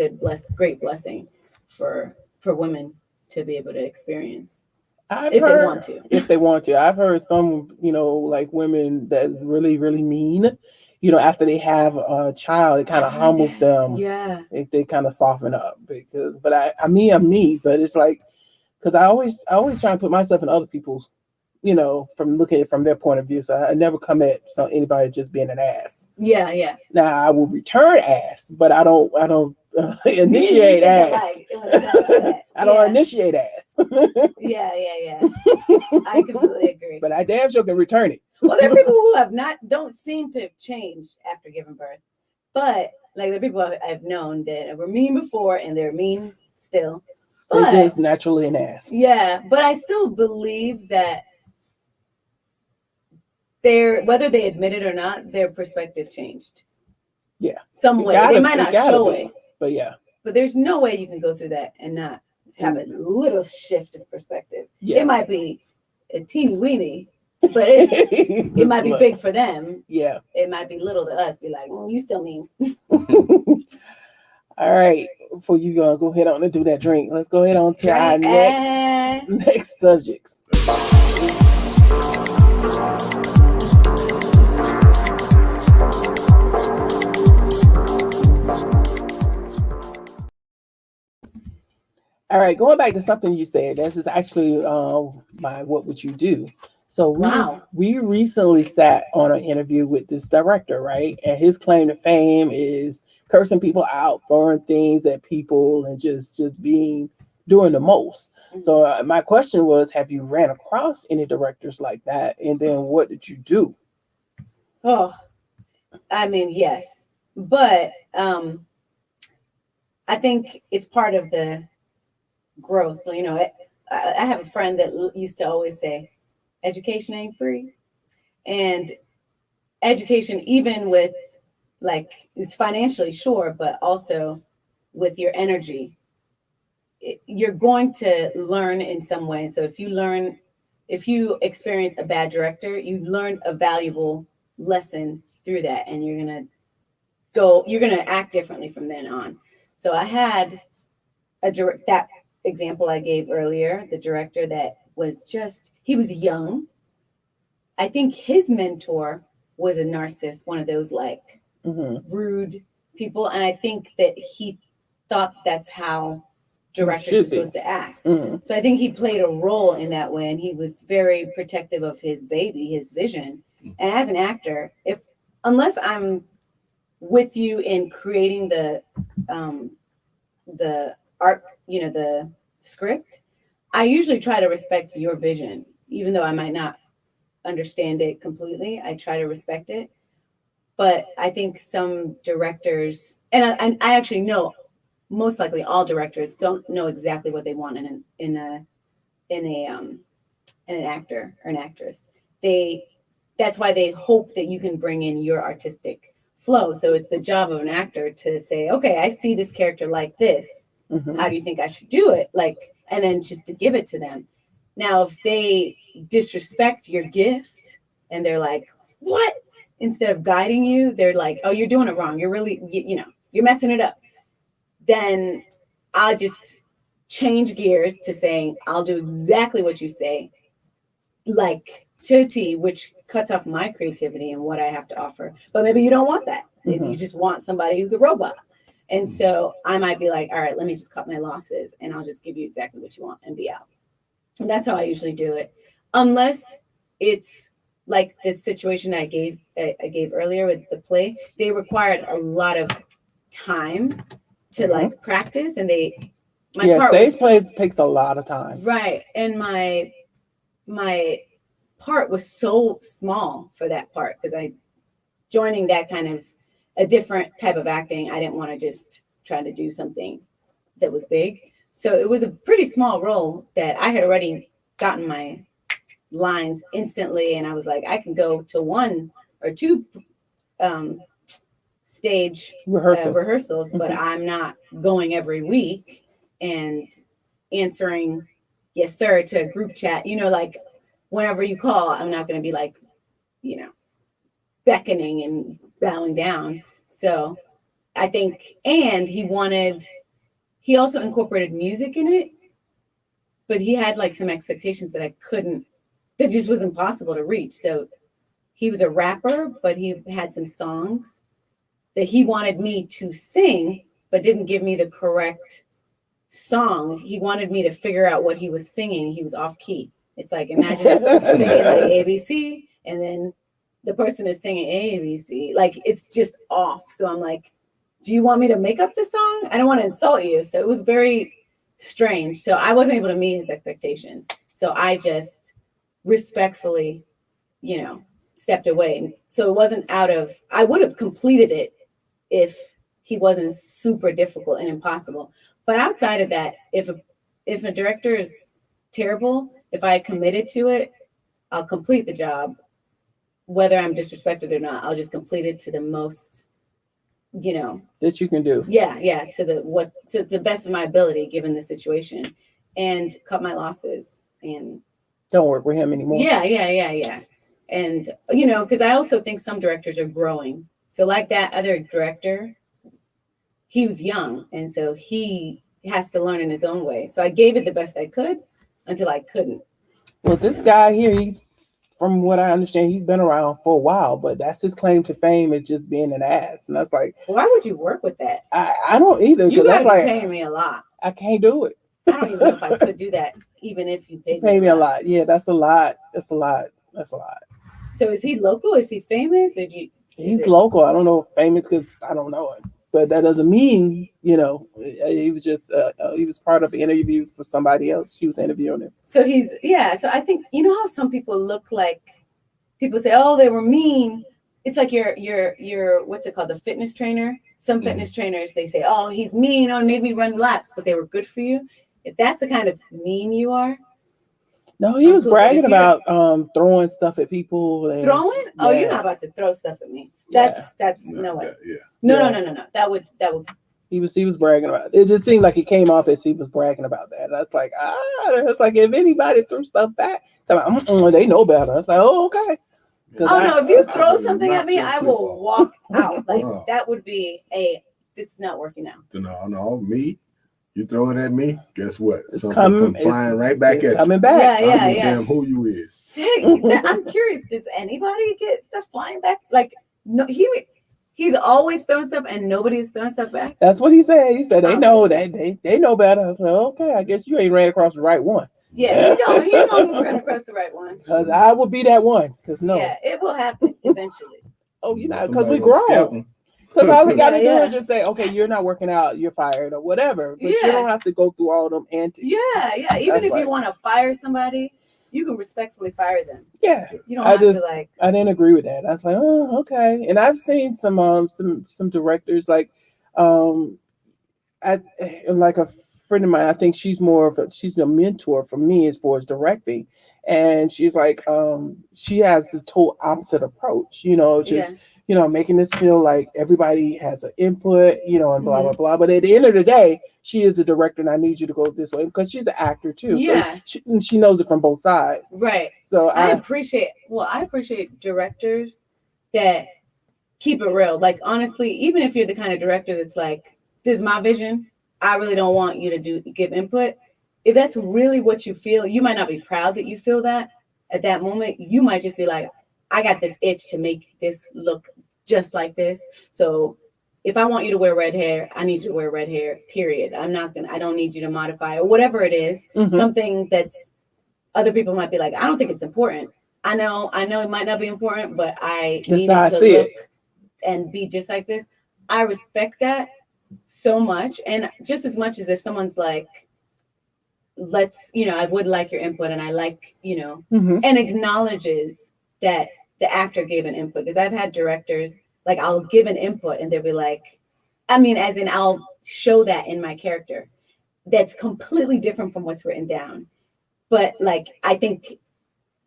great blessing for women to be able to experience. If they want to. I've heard some, like women that really, really mean. After they have a child, it kind of humbles them. Yeah. They kind of soften up but I'm me, but it's like, because I always try and put myself in other people's, from looking at it from their point of view. So I never come at anybody just being an ass. Yeah. Yeah. Now I will return ass, but I don't initiate ass. I don't initiate ass. Yeah. I completely agree. But I damn sure can return it. Well, there are people who don't seem to have changed after giving birth, but like there are people I've known that were mean before and they're mean still. But, they're just naturally an ass. Yeah, but I still believe that whether they admit it or not, their perspective changed. Yeah, some way they might not show it, but yeah. But there's no way you can go through that and not have a little shift of perspective. Yeah. It might be a teeny weeny. But it might be big for them. Yeah. It might be little to us. Be like, you still mean. All right. Before you go ahead on and do that drink, let's go ahead on to our next subjects. All right, going back to something you said, this is actually my What Would You Do? So we recently sat on an interview with this director, right? And his claim to fame is cursing people out, throwing things at people, and just doing the most. Mm-hmm. So my question was, have you ran across any directors like that? And then what did you do? Oh, I mean, yes. but I think it's part of the growth. You know, I have a friend that used to always say, education ain't free. And education, even with like, it's financially sure, but also with your energy, you're going to learn in some way. So if you experience a bad director, you learned a valuable lesson through that, and you're gonna act differently from then on. So I had that example I gave earlier, the director that he was young. I think his mentor was a narcissist, one of those like rude people. And I think that he thought that's how directors are supposed to act. So I think he played a role in that way, and he was very protective of his baby, his vision. And as an actor, unless I'm with you in creating the art, you know, the script, I usually try to respect your vision, even though I might not understand it completely. I try to respect it. But I think some directors, and I actually know most likely all directors don't know exactly what they want in an actor or an actress. That's why they hope that you can bring in your artistic flow. So it's the job of an actor to say, okay, I see this character like this. How do you think I should do it? Like, and then just to give it to them. Now, if they disrespect your gift and they're like, what? Instead of guiding you, they're like, oh, you're doing it wrong. You're really, you're messing it up. Then I'll just change gears to saying, I'll do exactly what you say, like to a T, which cuts off my creativity and what I have to offer. But maybe you don't want that. Maybe you just want somebody who's a robot. And so I might be like, all right, let me just cut my losses and I'll just give you exactly what you want and be out. And that's how I usually do it. Unless it's like the situation I gave earlier with the play, they required a lot of time to like practice, and stage plays takes a lot of time. Right. And my part was so small for that part, because joining that kind of a different type of acting, I didn't want to just try to do something that was big. So it was a pretty small role that I had already gotten my lines instantly, and I was like, I can go to 1 or 2 stage rehearsals, but I'm not going every week and answering yes sir to a group chat, like whenever you call, I'm not going to be like, beckoning and bowing down. So I think, and he also incorporated music in it, but he had like some expectations that that just was impossible to reach. So he was a rapper, but he had some songs that he wanted me to sing, but didn't give me the correct song. He wanted me to figure out what he was singing. He was off key. It's like, imagine singing like ABC, and then the person is singing ABC. Like, it's just off. So I'm like, do you want me to make up the song? I don't want to insult you. So it was very strange. So I wasn't able to meet his expectations. So I just respectfully, stepped away. So it wasn't I would have completed it if he wasn't super difficult and impossible. But outside of that, if a director is terrible, if I committed to it, I'll complete the job. Whether I'm disrespected or not, I'll just complete it to the most, that you can do. Yeah, to the best of my ability given the situation, and cut my losses and don't work with him anymore. Yeah. And because I also think some directors are growing. So like that other director, he was young, and so he has to learn in his own way. So I gave it the best I could until I couldn't. Well, this guy here, from what I understand, he's been around for a while, but that's his claim to fame, is just being an ass. And that's like, why would you work with that? I don't either. You guys are paying me a lot. I can't do it. I don't even know if I could do that, even if you paid me a lot. Yeah, that's a lot. That's a lot. So is he local? Is he famous? He's local. I don't know if famous because I don't know him. But that doesn't mean, he was just, he was part of an interview for somebody else. She was interviewing him. So so I think, how some people look like, people say, oh, they were mean. it's like your what's it called, the fitness trainer. Some fitness trainers, they say, oh, he's mean, oh, made me run laps, but they were good for you. If that's the kind of mean you are. No, he was bragging about throwing stuff at people. And, throwing? Oh, you're not about to throw stuff at me. That's no way. No. That would. He was bragging about it. It just seemed like it came off as he was bragging about that. That's like, it's like if anybody threw stuff back, they know better. It's like, oh, okay. Oh no, if you throw something at me, I will walk out. Like that would be this is not working out. No, me. You throw it at me, guess what? Something come flying right back at you. Coming back. Yeah. Damn who you is. I'm curious, does anybody get stuff flying back? Like, no, he's always throwing stuff and nobody's throwing stuff back. That's what he said. He said they know that they know better. I said, okay, I guess you ain't ran across the right one. Yeah, he don't run across the right one. Because I will be that one. Because yeah, it will happen eventually. Oh, because we grow. Because all we got to do is just say, okay, you're not working out, you're fired or whatever. But you don't have to go through all them antics. Yeah. Even if you want to fire somebody, you can respectfully fire them. Yeah. You don't have to like. I didn't agree with that. I was like, oh, okay. And I've seen some directors like like a friend of mine, I think she's she's a mentor for me as far as directing. And she's like, she has this total opposite approach, making us feel like everybody has an input, and blah, blah, blah. But at the end of the day, she is the director and I need you to go this way because she's an actor too. Yeah. So she knows it from both sides. Right. So I appreciate directors that keep it real. Like, honestly, even if you're the kind of director that's like, this is my vision, I really don't want you to give input. If that's really what you feel, you might not be proud that you feel that at that moment. You might just be like, I got this itch to make this look just like this. So if I want you to wear red hair, I need you to wear red hair, period. I don't need you to modify or whatever it is. Something that's other people might be like, I don't think it's important. I know it might not be important, but I need it to look and be just like this. I respect that so much. And just as much as if someone's like, I would like your input and I like, and acknowledges that the actor gave an input. Because I've had directors, like, I'll give an input and they'll be like, as in I'll show that in my character. That's completely different from what's written down. But like, I think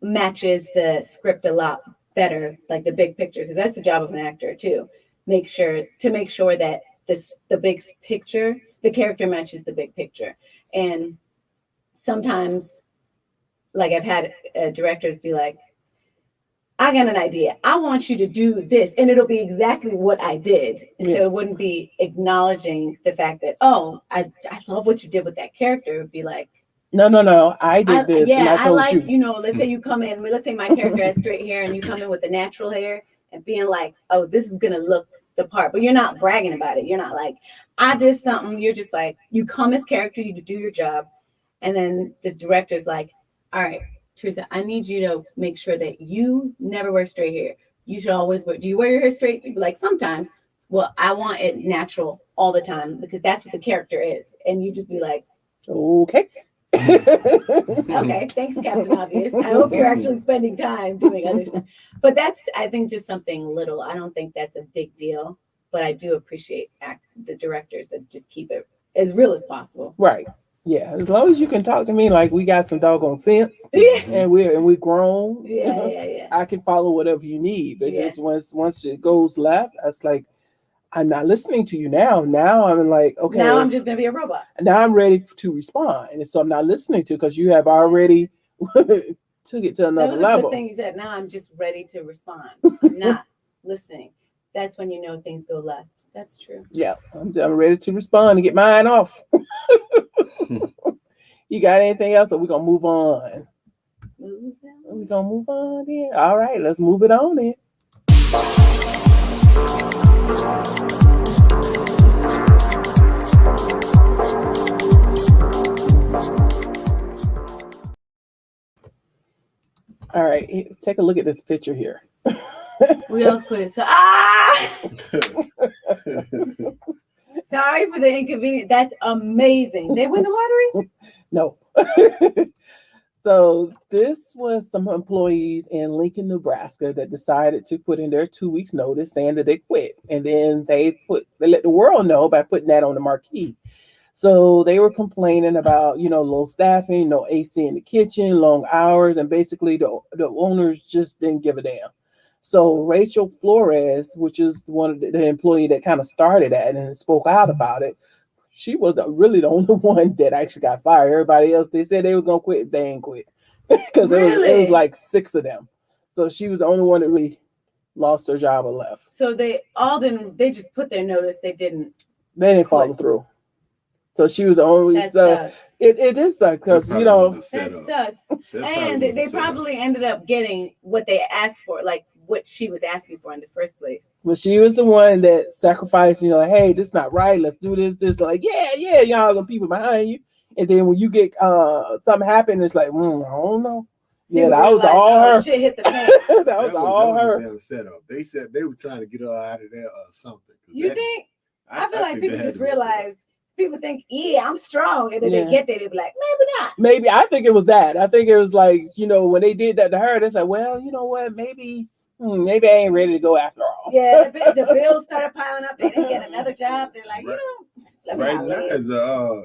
matches the script a lot better, like the big picture, because that's the job of an actor too. Make sure that the big picture, the character matches the big picture. And sometimes, like, I've had directors be like, I got an idea. I want you to do this. And it'll be exactly what I did. And so it wouldn't be acknowledging the fact that, oh, I love what you did with that character. It would be like, no, I did this. Yeah, and I told like, you. Let's say you come in, let's say my character has straight hair and you come in with the natural hair and being like, oh, this is going to look the part. But you're not bragging about it. You're not like, I did something. You're just like, you come as character, you do your job. And then the director's like, all right, Teresa, I need you to make sure that you never wear straight hair. You should always do you wear your hair straight? You'd be like, sometimes. Well, I want it natural all the time because that's what the character is. And you just be like, okay. Okay, thanks, Captain Obvious. I hope you're actually spending time doing other stuff. But that's, I think, just something little. I don't think that's a big deal. But I do appreciate the directors that just keep it as real as possible. Right. Yeah, as long as you can talk to me like we got some doggone sense, and we're grown. Yeah. I can follow whatever you need, but just once it goes left, it's like I'm not listening to you now. Now I'm like, okay, now I'm just gonna be a robot. Now I'm ready to respond, and so I'm not listening to because you have already took it to another level. That was a good thing you said. Now I'm just ready to respond. I'm not listening. That's when you know things go left. That's true. Yeah, I'm ready to respond and get mine off. You got anything else, or we're gonna move on? We're gonna move on then. All right, let's move it on then. All right, take a look at this picture here. We all quit. So, sorry for the inconvenience. That's amazing. They win the lottery? No. So this was some employees in Lincoln, Nebraska that decided to put in their 2 weeks notice saying that they quit. And then they let the world know by putting that on the marquee. So they were complaining about, low staffing, no AC in the kitchen, long hours, and basically the owners just didn't give a damn. So Rachel Flores, which is one of the employee that kind of started that and spoke out about it, she was really the only one that actually got fired. Everybody else, they said they was gonna quit, they ain't quit because it was like 6 of them. So she was the only one that really lost her job or left. So they all didn't. They just put their notice. They didn't follow through. So she was the only. That sucks. It did suck because that sucks. And they probably ended up getting what they asked for, like what she was asking for in the first place. But she was the one that sacrificed. Hey, this is not right. Let's do this. This like y'all the people behind you. And then when you get something happen, it's like I don't know. Yeah, that was all her. Shit hit the fan. that was all her. Setup. They said they were trying to get her out of there or something. You think? I feel like people just realized. People think, I'm strong, and then they get there, they be like, maybe not. Maybe I think it was that. I think it was like, when they did that to her, it's like, well, you know what? Maybe I ain't ready to go after all. Yeah, the bills started piling up. They didn't get another job. They're like, let me right now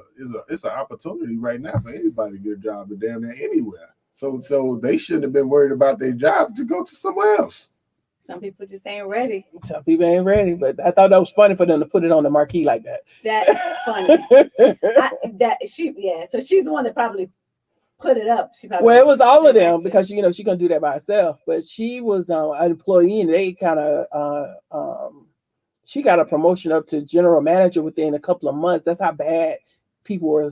it's an opportunity right now for anybody to get a job damn near anywhere. So they shouldn't have been worried about their job to go to somewhere else. Some people just ain't ready. Some people ain't ready, but I thought that was funny for them to put it on the marquee like that. That's funny. So she's the one that probably put it up. It was all of them because she couldn't do that by herself. But she was an employee, and they kind of she got a promotion up to general manager within a couple of months. That's how bad people were,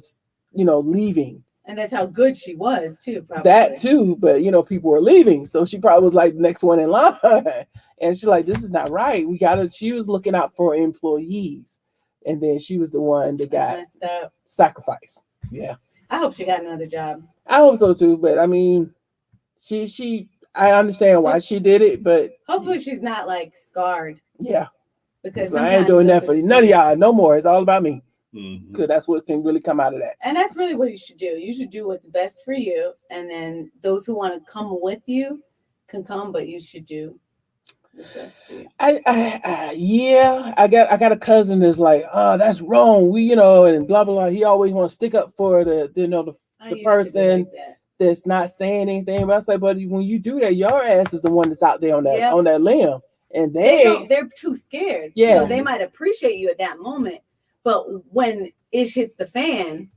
leaving. And that's how good she was too, probably. That too, but people were leaving. So she probably was like the next one in line. And she's like, this is not right. She was looking out for employees. And then she was the one that got messed up. Sacrificed. Yeah. I hope she got another job. I hope so too. But I mean, I understand why she did it, but hopefully she's not like scarred. Yeah. Because I ain't doing that for none of y'all no more. It's all about me. Because that's what can really come out of that. And that's really what you should do. You should do what's best for you. And then those who want to come with you can come, but you should do what's best for you. I got a cousin that's like, that's wrong. We, and blah, blah, blah. He always wants to stick up for the person that's not saying anything. But I say, but when you do that, your ass is the one that's out there on that limb. And they're too scared. Yeah. So they might appreciate you at that moment. But when it hits the fan,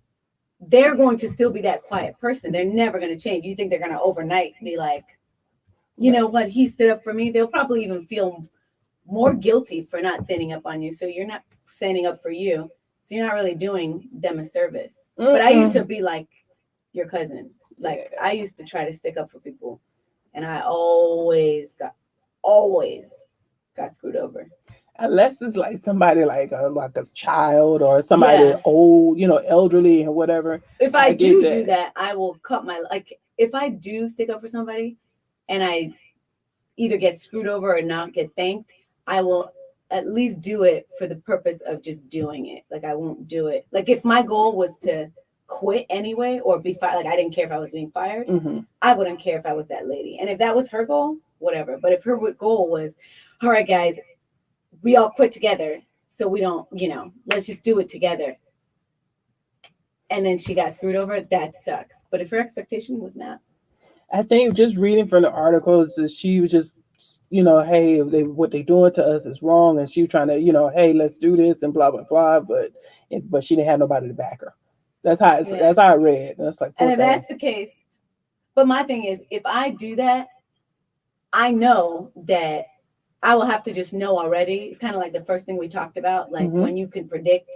they're going to still be that quiet person. They're never going to change. You think they're going to overnight be like, you know what, he stood up for me? They'll probably even feel more guilty for not standing up on you. So you're not standing up for you. So you're not really doing them a service. Mm-hmm. But I used to be like your cousin. Like I used to try to stick up for people. And I always got screwed over. Unless it's like somebody like a child or somebody old, elderly or whatever. If I do that, I will cut if I do stick up for somebody and I either get screwed over or not get thanked, I will at least do it for the purpose of just doing it. Like I won't do it. Like if my goal was to quit anyway or be fired, like I didn't care if I was being fired, I wouldn't care if I was that lady. And if that was her goal, whatever. But if her goal was, all right, guys, we all quit together, so we don't, let's just do it together. And then she got screwed over, that sucks. But if her expectation was not. I think just reading from the articles, she was just, hey, what they doing to us is wrong. And she was trying to, hey, let's do this and blah, blah, blah. But she didn't have nobody to back her. That's how I read. That's like, and if that's the case, but my thing is, if I do that, I know that I will have to just know already. It's kind of like the first thing we talked about, like when you can predict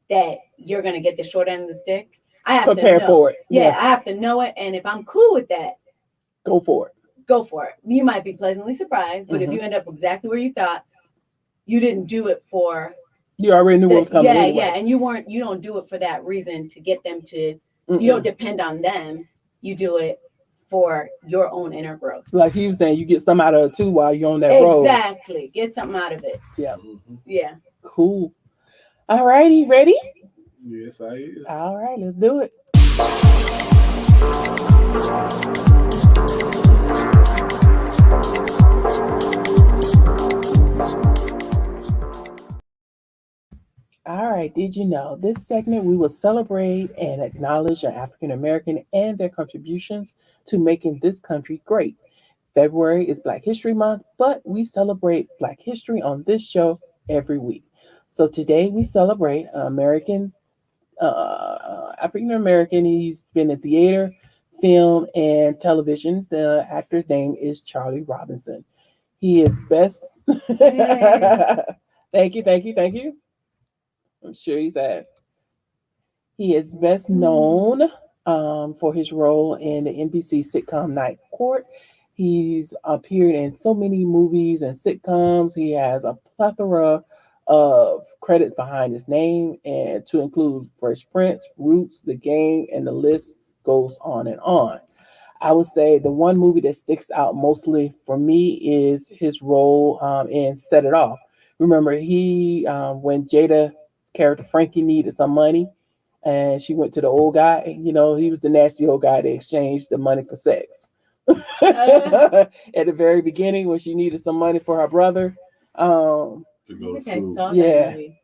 that you're going to get the short end of the stick. I have prepare to know. for it. Yeah, I have to know it. And if I'm cool with that, go for it. You might be pleasantly surprised, but if you end up exactly where you thought, you didn't do it for. You already knew what was coming. Yeah. And you don't do it for that reason to get them to, you don't depend on them. You do it for your own inner growth. Like he was saying, you get some out of it too while you're on that road. Exactly. Get something out of it. Yeah. Yeah. Cool. All righty. Ready? Yes, I is. All right. Let's do it. All right, did you know this segment we will celebrate and acknowledge our African American and their contributions to making this country great? February is Black History Month, but we celebrate Black history on this show every week. So today we celebrate American, African American. He's been in theater, film, and television. The actor's name is Charlie Robinson. He is best. Yay. Thank you, thank you, thank you. I'm sure he's at. He is best known for his role in the NBC sitcom Night Court. He's appeared in so many movies and sitcoms. He has a plethora of credits behind his name, and to include Fresh Prince, Roots, The Game, and the list goes on and on. I would say the one movie that sticks out mostly for me is his role in Set It Off. Remember, when Jada character Frankie needed some money, and she went to the old guy. You know, he was the nasty old guy that exchanged the money for sex. At the very beginning, when she needed some money for her brother, To go I to think I school. saw Yeah. that movie.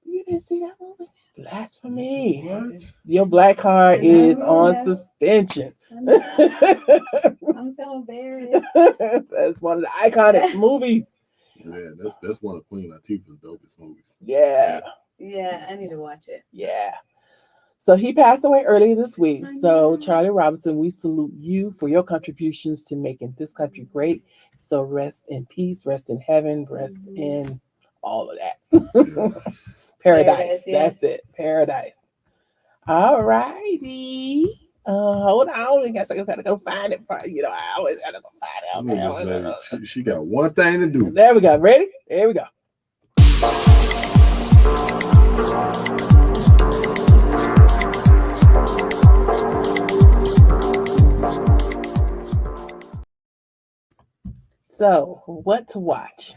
you didn't see that movie? Blasphemy! What? Your black card I know, is on yeah. suspension. I'm so embarrassed. That's one of the iconic movies. Yeah, that's one of Queen Latifah's dopest movies. Yeah. Yeah, I need to watch it. Yeah. So he passed away earlier this week. I So know. Charlie Robinson, we salute you for your contributions to making this country great. So rest in peace, rest in heaven, rest in all of that. Paradise. Yes. That's it. Paradise. All righty. Hold on. I guess I gotta go find it. I always gotta go find Look at this lady. She got one thing to do. There we go. Ready? There we go. So, what to watch?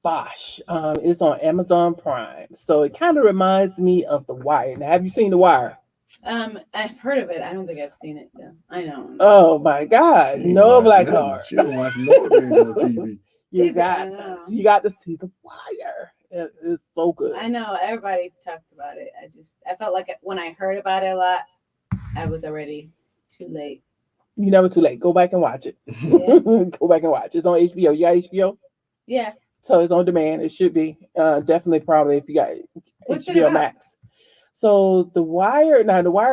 Bosch is on Amazon Prime. So it kind of reminds me of The Wire. Now, have you seen The Wire? I've heard of it. I don't think I've seen it though. I know. Oh my God! She No ain't black watching card. nothing. She don't watch no things on TV. You Is it? got I know. you got to see The Wire. It's so good. I know everybody talks about it. I felt like when I heard about it a lot, I was already too late. You never too late. Go back and watch it. Yeah. Go back and watch. It's on HBO. You got HBO? Yeah. So it's on demand. It should be. Definitely, probably if you got What's it HBO about? Max. So The Wire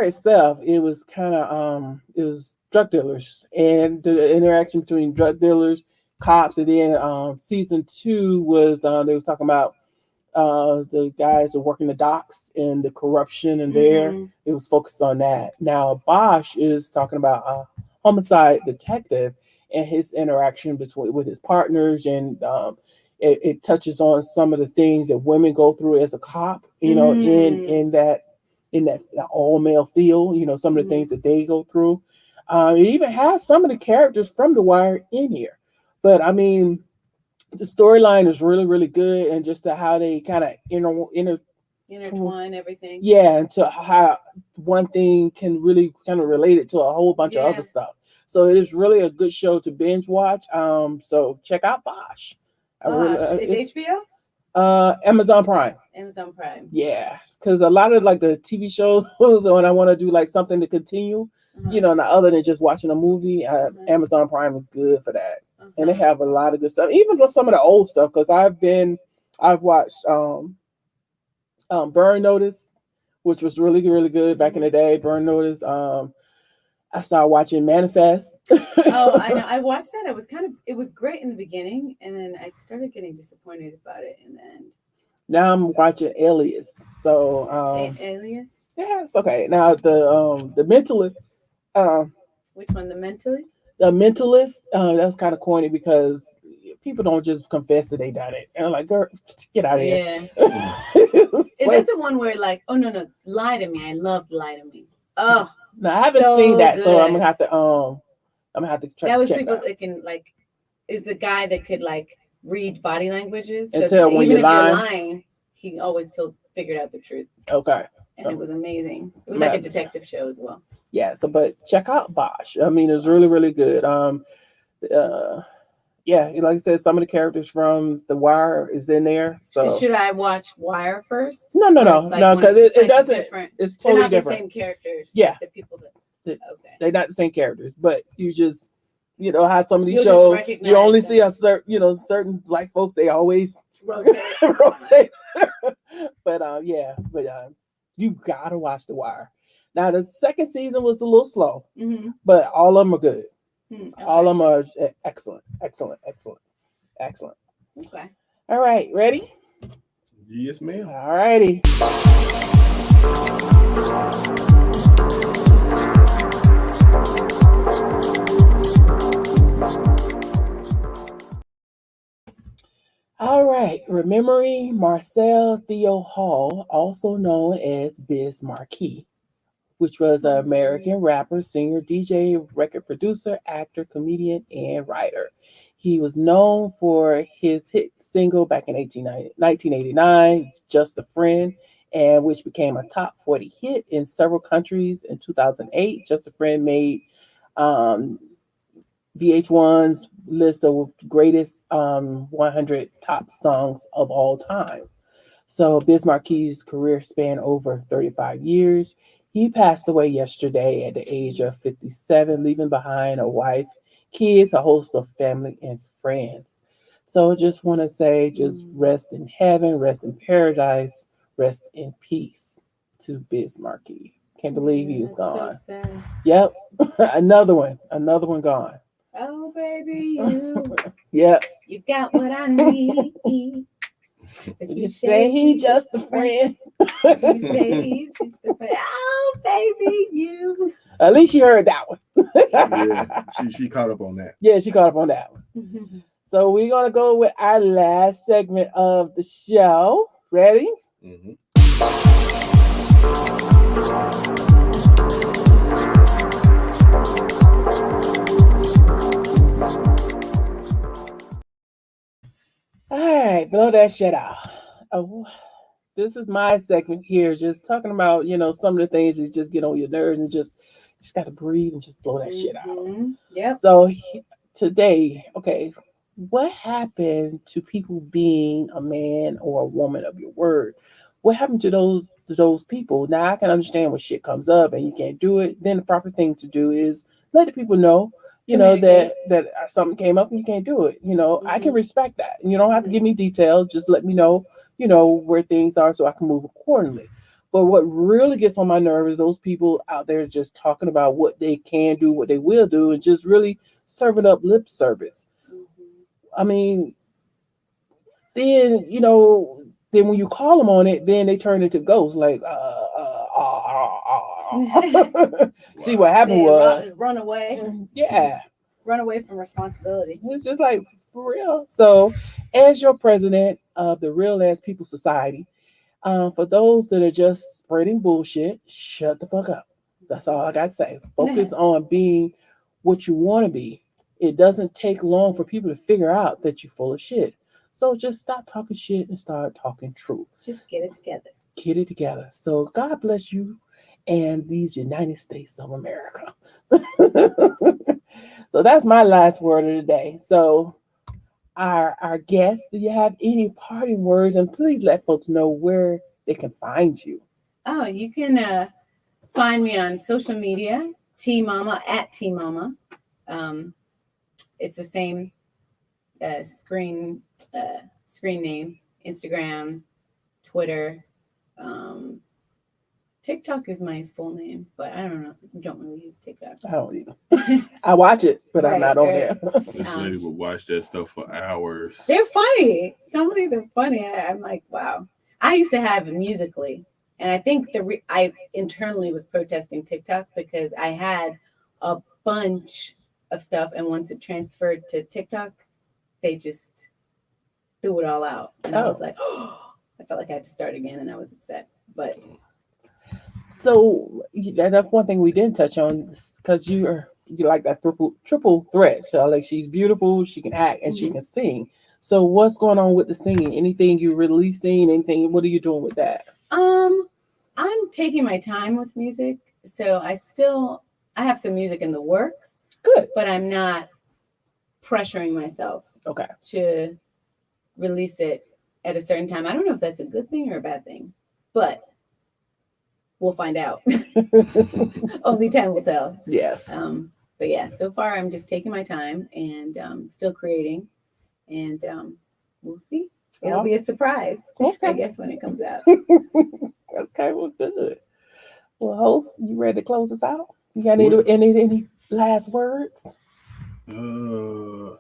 itself, it was kind of it was drug dealers and the interaction between drug dealers, cops, and then season 2 was they was talking about the guys who working the docks and the corruption and there. Mhm. It was focused on that. Now Bosch is talking about a homicide detective and his interaction with his partners, and it touches on some of the things that women go through as a cop, in that all male field, some of the things that they go through. It even has some of the characters from The Wire in here, but I mean, the storyline is really, really good, and just to how they kind of Intertwine everything. yeah, and to how one thing can really kind of relate it to a whole bunch of Yeah. other stuff. So it is really a good show to binge watch. So check out Bosch. It's HBO? Amazon Prime. Amazon Prime. Yeah, because a lot of like the TV shows, when I want to do like something to continue, Uh-huh. now other than just watching a movie, Amazon Prime is good for that, and they have a lot of good stuff, even for some of the old stuff. Because I've watched Burn Notice, which was really, really good back in the day. Burn Notice. I started watching Manifest. Oh, I know. I watched that. It was great in the beginning, and then I started getting disappointed about it in the end. Now I'm watching Alias. So Alias? yeah, it's okay. Now the Mentalist. Which one? The Mentally? The Mentalist. That's kind of corny because people don't just confess that they done it. And I'm like, girl, get out of here. Yeah. Is that the one where like, oh no, Lie to Me? I loved Lie to Me. Oh, no, I haven't so seen that, so good. I'm gonna have to try. That was check people that. that can like, is a guy that could like read body languages. And tell when even you're if lying. you're lying, he always figured out the truth. Okay. and it was amazing. It was like a detective show as well. Yeah. So, but check out Bosch. I mean, it's really, really good. Yeah, like I said, some of the characters from The Wire is in there. So should I watch Wire first? No, because it doesn't. Different. It's totally They're not different. the same characters. Yeah, like the people that. Okay. They're not the same characters, but you just, how some of these shows you only see a certain, certain black folks. They always rotate. But you gotta watch The Wire. Now the second season was a little slow, but all of them are good. Okay. All of them are excellent. Okay. All right, ready? Yes, ma'am. All righty. All right, remembering Marcel Theo Hall, also known as Biz Markie, which was an American rapper, singer, DJ, record producer, actor, comedian, and writer. He was known for his hit single back in 1989, Just a Friend, and which became a top 40 hit in several countries. In 2008, Just a Friend made VH1's list of greatest 100 top songs of all time. So Biz Markie's career spanned over 35 years. He passed away yesterday at the age of 57, leaving behind a wife, kids, a host of family and friends. So just want to say, just rest in heaven, rest in paradise, rest in peace to Biz Markie. Can't believe he is gone. So sad. Yep, another one gone. Oh, baby, you. Yep. You got what I need. But you say he just a friend. You say he's just a friend. Oh, baby, you. At least she heard that one. Yeah, she caught up on that. Yeah, she caught up on that one. So we're going to go with our last segment of the show. Ready? Mm-hmm. All right, blow that shit out. Oh, this is my segment here, just talking about, some of the things that just get on your nerves and just got to breathe and just blow that shit out. Yep. So today, okay, what happened to people being a man or a woman of your word? What happened to those people? Now I can understand when shit comes up and you can't do it. Then the proper thing to do is let the people know, that something came up and you can't do it. I can respect that. And you don't have to give me details. Just let me know, where things are so I can move accordingly. But what really gets on my nerves is those people out there just talking about what they can do, what they will do, and just really serving up lip service. I mean, then, then when you call them on it, then they turn into ghosts. Like, see what happened was run away. Yeah, run away from responsibility. It's just like for real. So, as your president of the Real Ass People Society, for those that are just spreading bullshit, shut the fuck up. That's all I got to say. Focus on being what you want to be. It doesn't take long for people to figure out that you're full of shit. So just stop talking shit and start talking truth. Just get it together. Get it together. So God bless you and these United States of America. So that's my last word of the day. So our guests, do you have any parting words? And please let folks know where they can find you. Oh, you can find me on social media, T-Mama, at T-Mama. It's the same screen name, Instagram, Twitter. TikTok is my full name, but I don't know. I don't really use TikTok. I don't either. I watch it, but I'm not on there. This lady would watch that stuff for hours. They're funny. Some of these are funny. I'm like, wow. I used to have Musical.ly, and I think I internally was protesting TikTok because I had a bunch of stuff, and once it transferred to TikTok, they just threw it all out, and I was like, oh, I felt like I had to start again, and I was upset. But so that's one thing we didn't touch on, because you like that triple threat. So like, she's beautiful, she can act, and she can sing. So what's going on with the singing? Anything you're releasing? Anything? What are you doing with that? I'm taking my time with music. So I have some music in the works. Good. But I'm not pressuring myself to release it at a certain time. I don't know if that's a good thing or a bad thing, but we'll find out. Only time will tell. Yeah. But yeah, so far I'm just taking my time and still creating, and we'll see. It'll be a surprise, I guess, when it comes out. Okay, well, good. Well, host, you ready to close us out? You got any last words? No.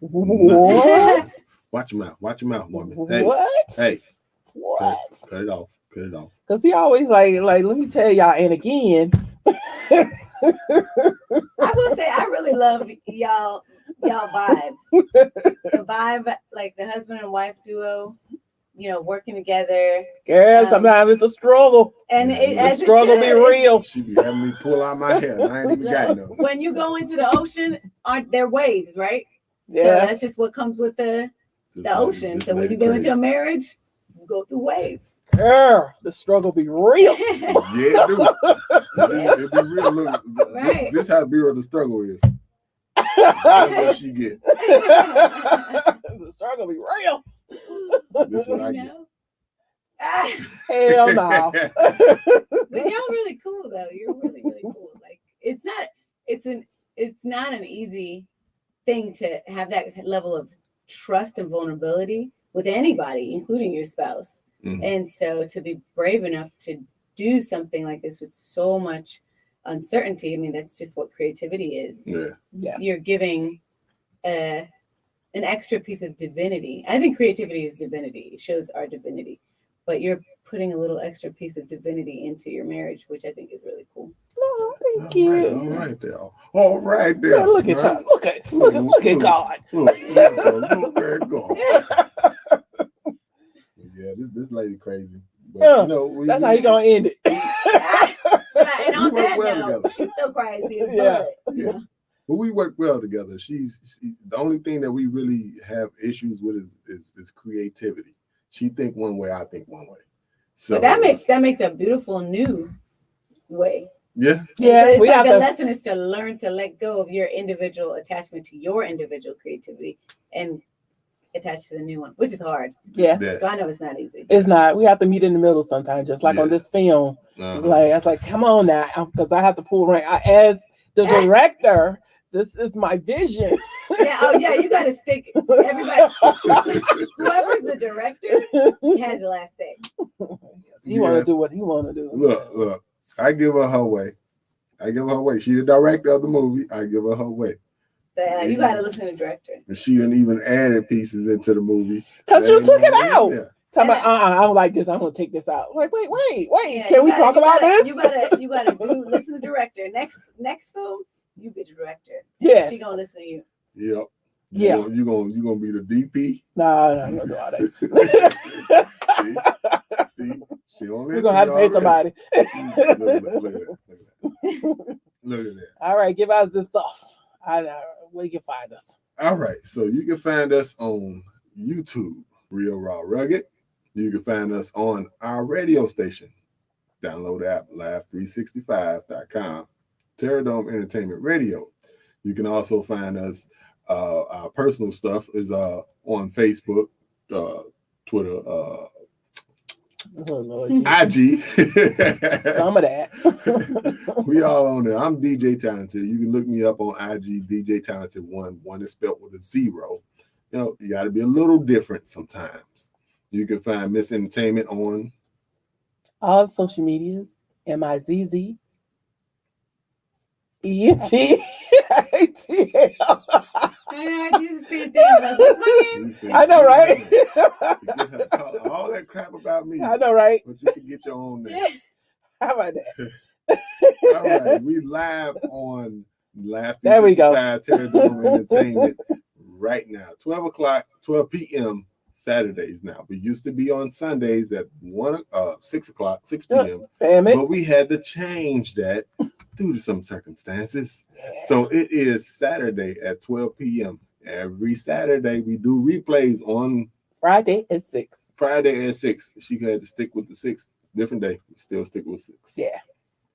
What? Watch your mouth. Watch your mouth, woman. What? Hey. What? Cut it off. Cut it off. Because he always like, let me tell y'all, and again. I will say I really love y'all vibe. The vibe, like the husband and wife duo, working together. Girl, sometimes it's a struggle. And the struggle be real. She be having me pull out my hair. And I ain't even got no. When you go into the ocean, aren't there waves, right? Yeah. So that's just what comes with the ocean. So when you go into a marriage, you go through waves. Girl, the struggle be real. Yeah, dude. It be real. Look, right. This how real the struggle is. That's what she get. The struggle be real. This what I get. Hell no. But y'all really cool though. You're really, really cool. Like it's not an easy thing to have that level of trust and vulnerability with anybody, including your spouse. Mm-hmm. And so to be brave enough to do something like this with so much uncertainty, I mean, that's just what creativity is. Yeah. You're giving an extra piece of divinity. I think creativity is divinity. It shows our divinity. But you're putting a little extra piece of divinity into your marriage, which I think is really cool. Oh, thank you. All right there. All right there. Yeah, look at y'all. Look at God. Look at God. Yeah, this lady crazy. But, that's how you gonna end it. And on that note, she's still crazy. Yeah. But we work well together. She's the only thing that we really have issues with is creativity. She think one way, I think one way. So but that makes a beautiful new way. Yeah. It's like the lesson is to learn to let go of your individual attachment to your individual creativity and attach to the new one, which is hard. Yeah. So I know it's not easy. It's not. We have to meet in the middle sometimes, just like on this film. I was like, come on now, because I have to pull rank. As the director, this is my vision. You got to stick. Everybody, whoever's the director has the last say. He want to do what he want to do. Look, I give her way. She's the director of the movie. I give her way. You got to listen to the director. And she didn't even add pieces into the movie. Because you took it out. Yeah. Talking about, I don't like this. I'm gonna take this out. Like, wait. Can we talk about this? You gotta listen to the director. Next film, you be the director. Yes. She gonna listen to you. Yep. Yeah. You gonna be the DP? No, I'm gonna do all that. See, she only. We're gonna have to pay somebody. Look at that. All right, give us this stuff. Where you can find us. All right, so you can find us on YouTube, Real Raw Rugged. You can find us on our radio station. Download the app, live365.com. Terradome Entertainment Radio. You can also find us, our personal stuff is on Facebook, Twitter, IG. Some of that. We all on there. I'm DJ Talented. You can look me up on IG, DJ Talented 1. 1 is spelled with a 0. You got to be a little different sometimes. You can find Miss Entertainment on all social medias. MIZZ ENT. I do the same thing. What's my name? I know, right? All that crap about me. I know, right? But you forget your own name. How about that? All right, we live on Live. There we go. Terradome Entertainment right now, 12 p.m. Saturdays now. We used to be on Sundays at 6 p.m. But we had to change that due to some circumstances. Yeah. So it is Saturday at 12 p.m. Every Saturday we do replays on Friday at 6. Friday at 6. She had to stick with the 6 Different day. Still stick with 6. Yeah.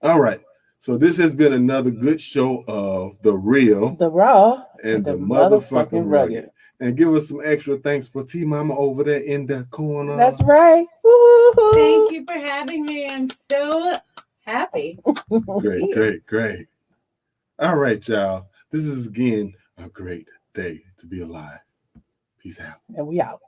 All right. So this has been another good show of The Real, The Raw, and the motherfucking rugged. And give us some extra thanks for T Mama over there in the corner. That's right. Woo-hoo. Thank you for having me. I'm so happy. Great. All right, y'all. This is again a great day to be alive. Peace out. And we out.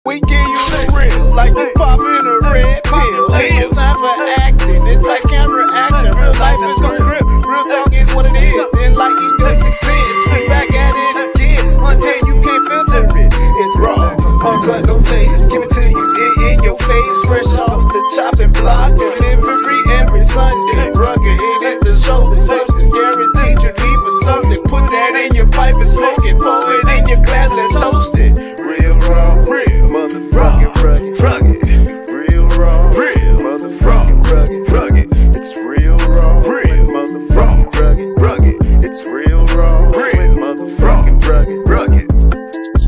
We give you the real, like you popping a red pill. Ain't no time for acting, it's like camera action. Real life is a script, real talk is what it is. Enlighten your success, back at it again. Until you can't filter it, it's raw. Uncut, no taste, give it to you in your face. Fresh off the chopping block, delivery every Sunday. Rugged, it is the show with substance. Guaranteed you leave with something. Put that in your pipe and smoke it. Pour it in your glass, let's toast it. Real raw, real motherfucking rugged. Real raw, real motherfucking rugged. It's real.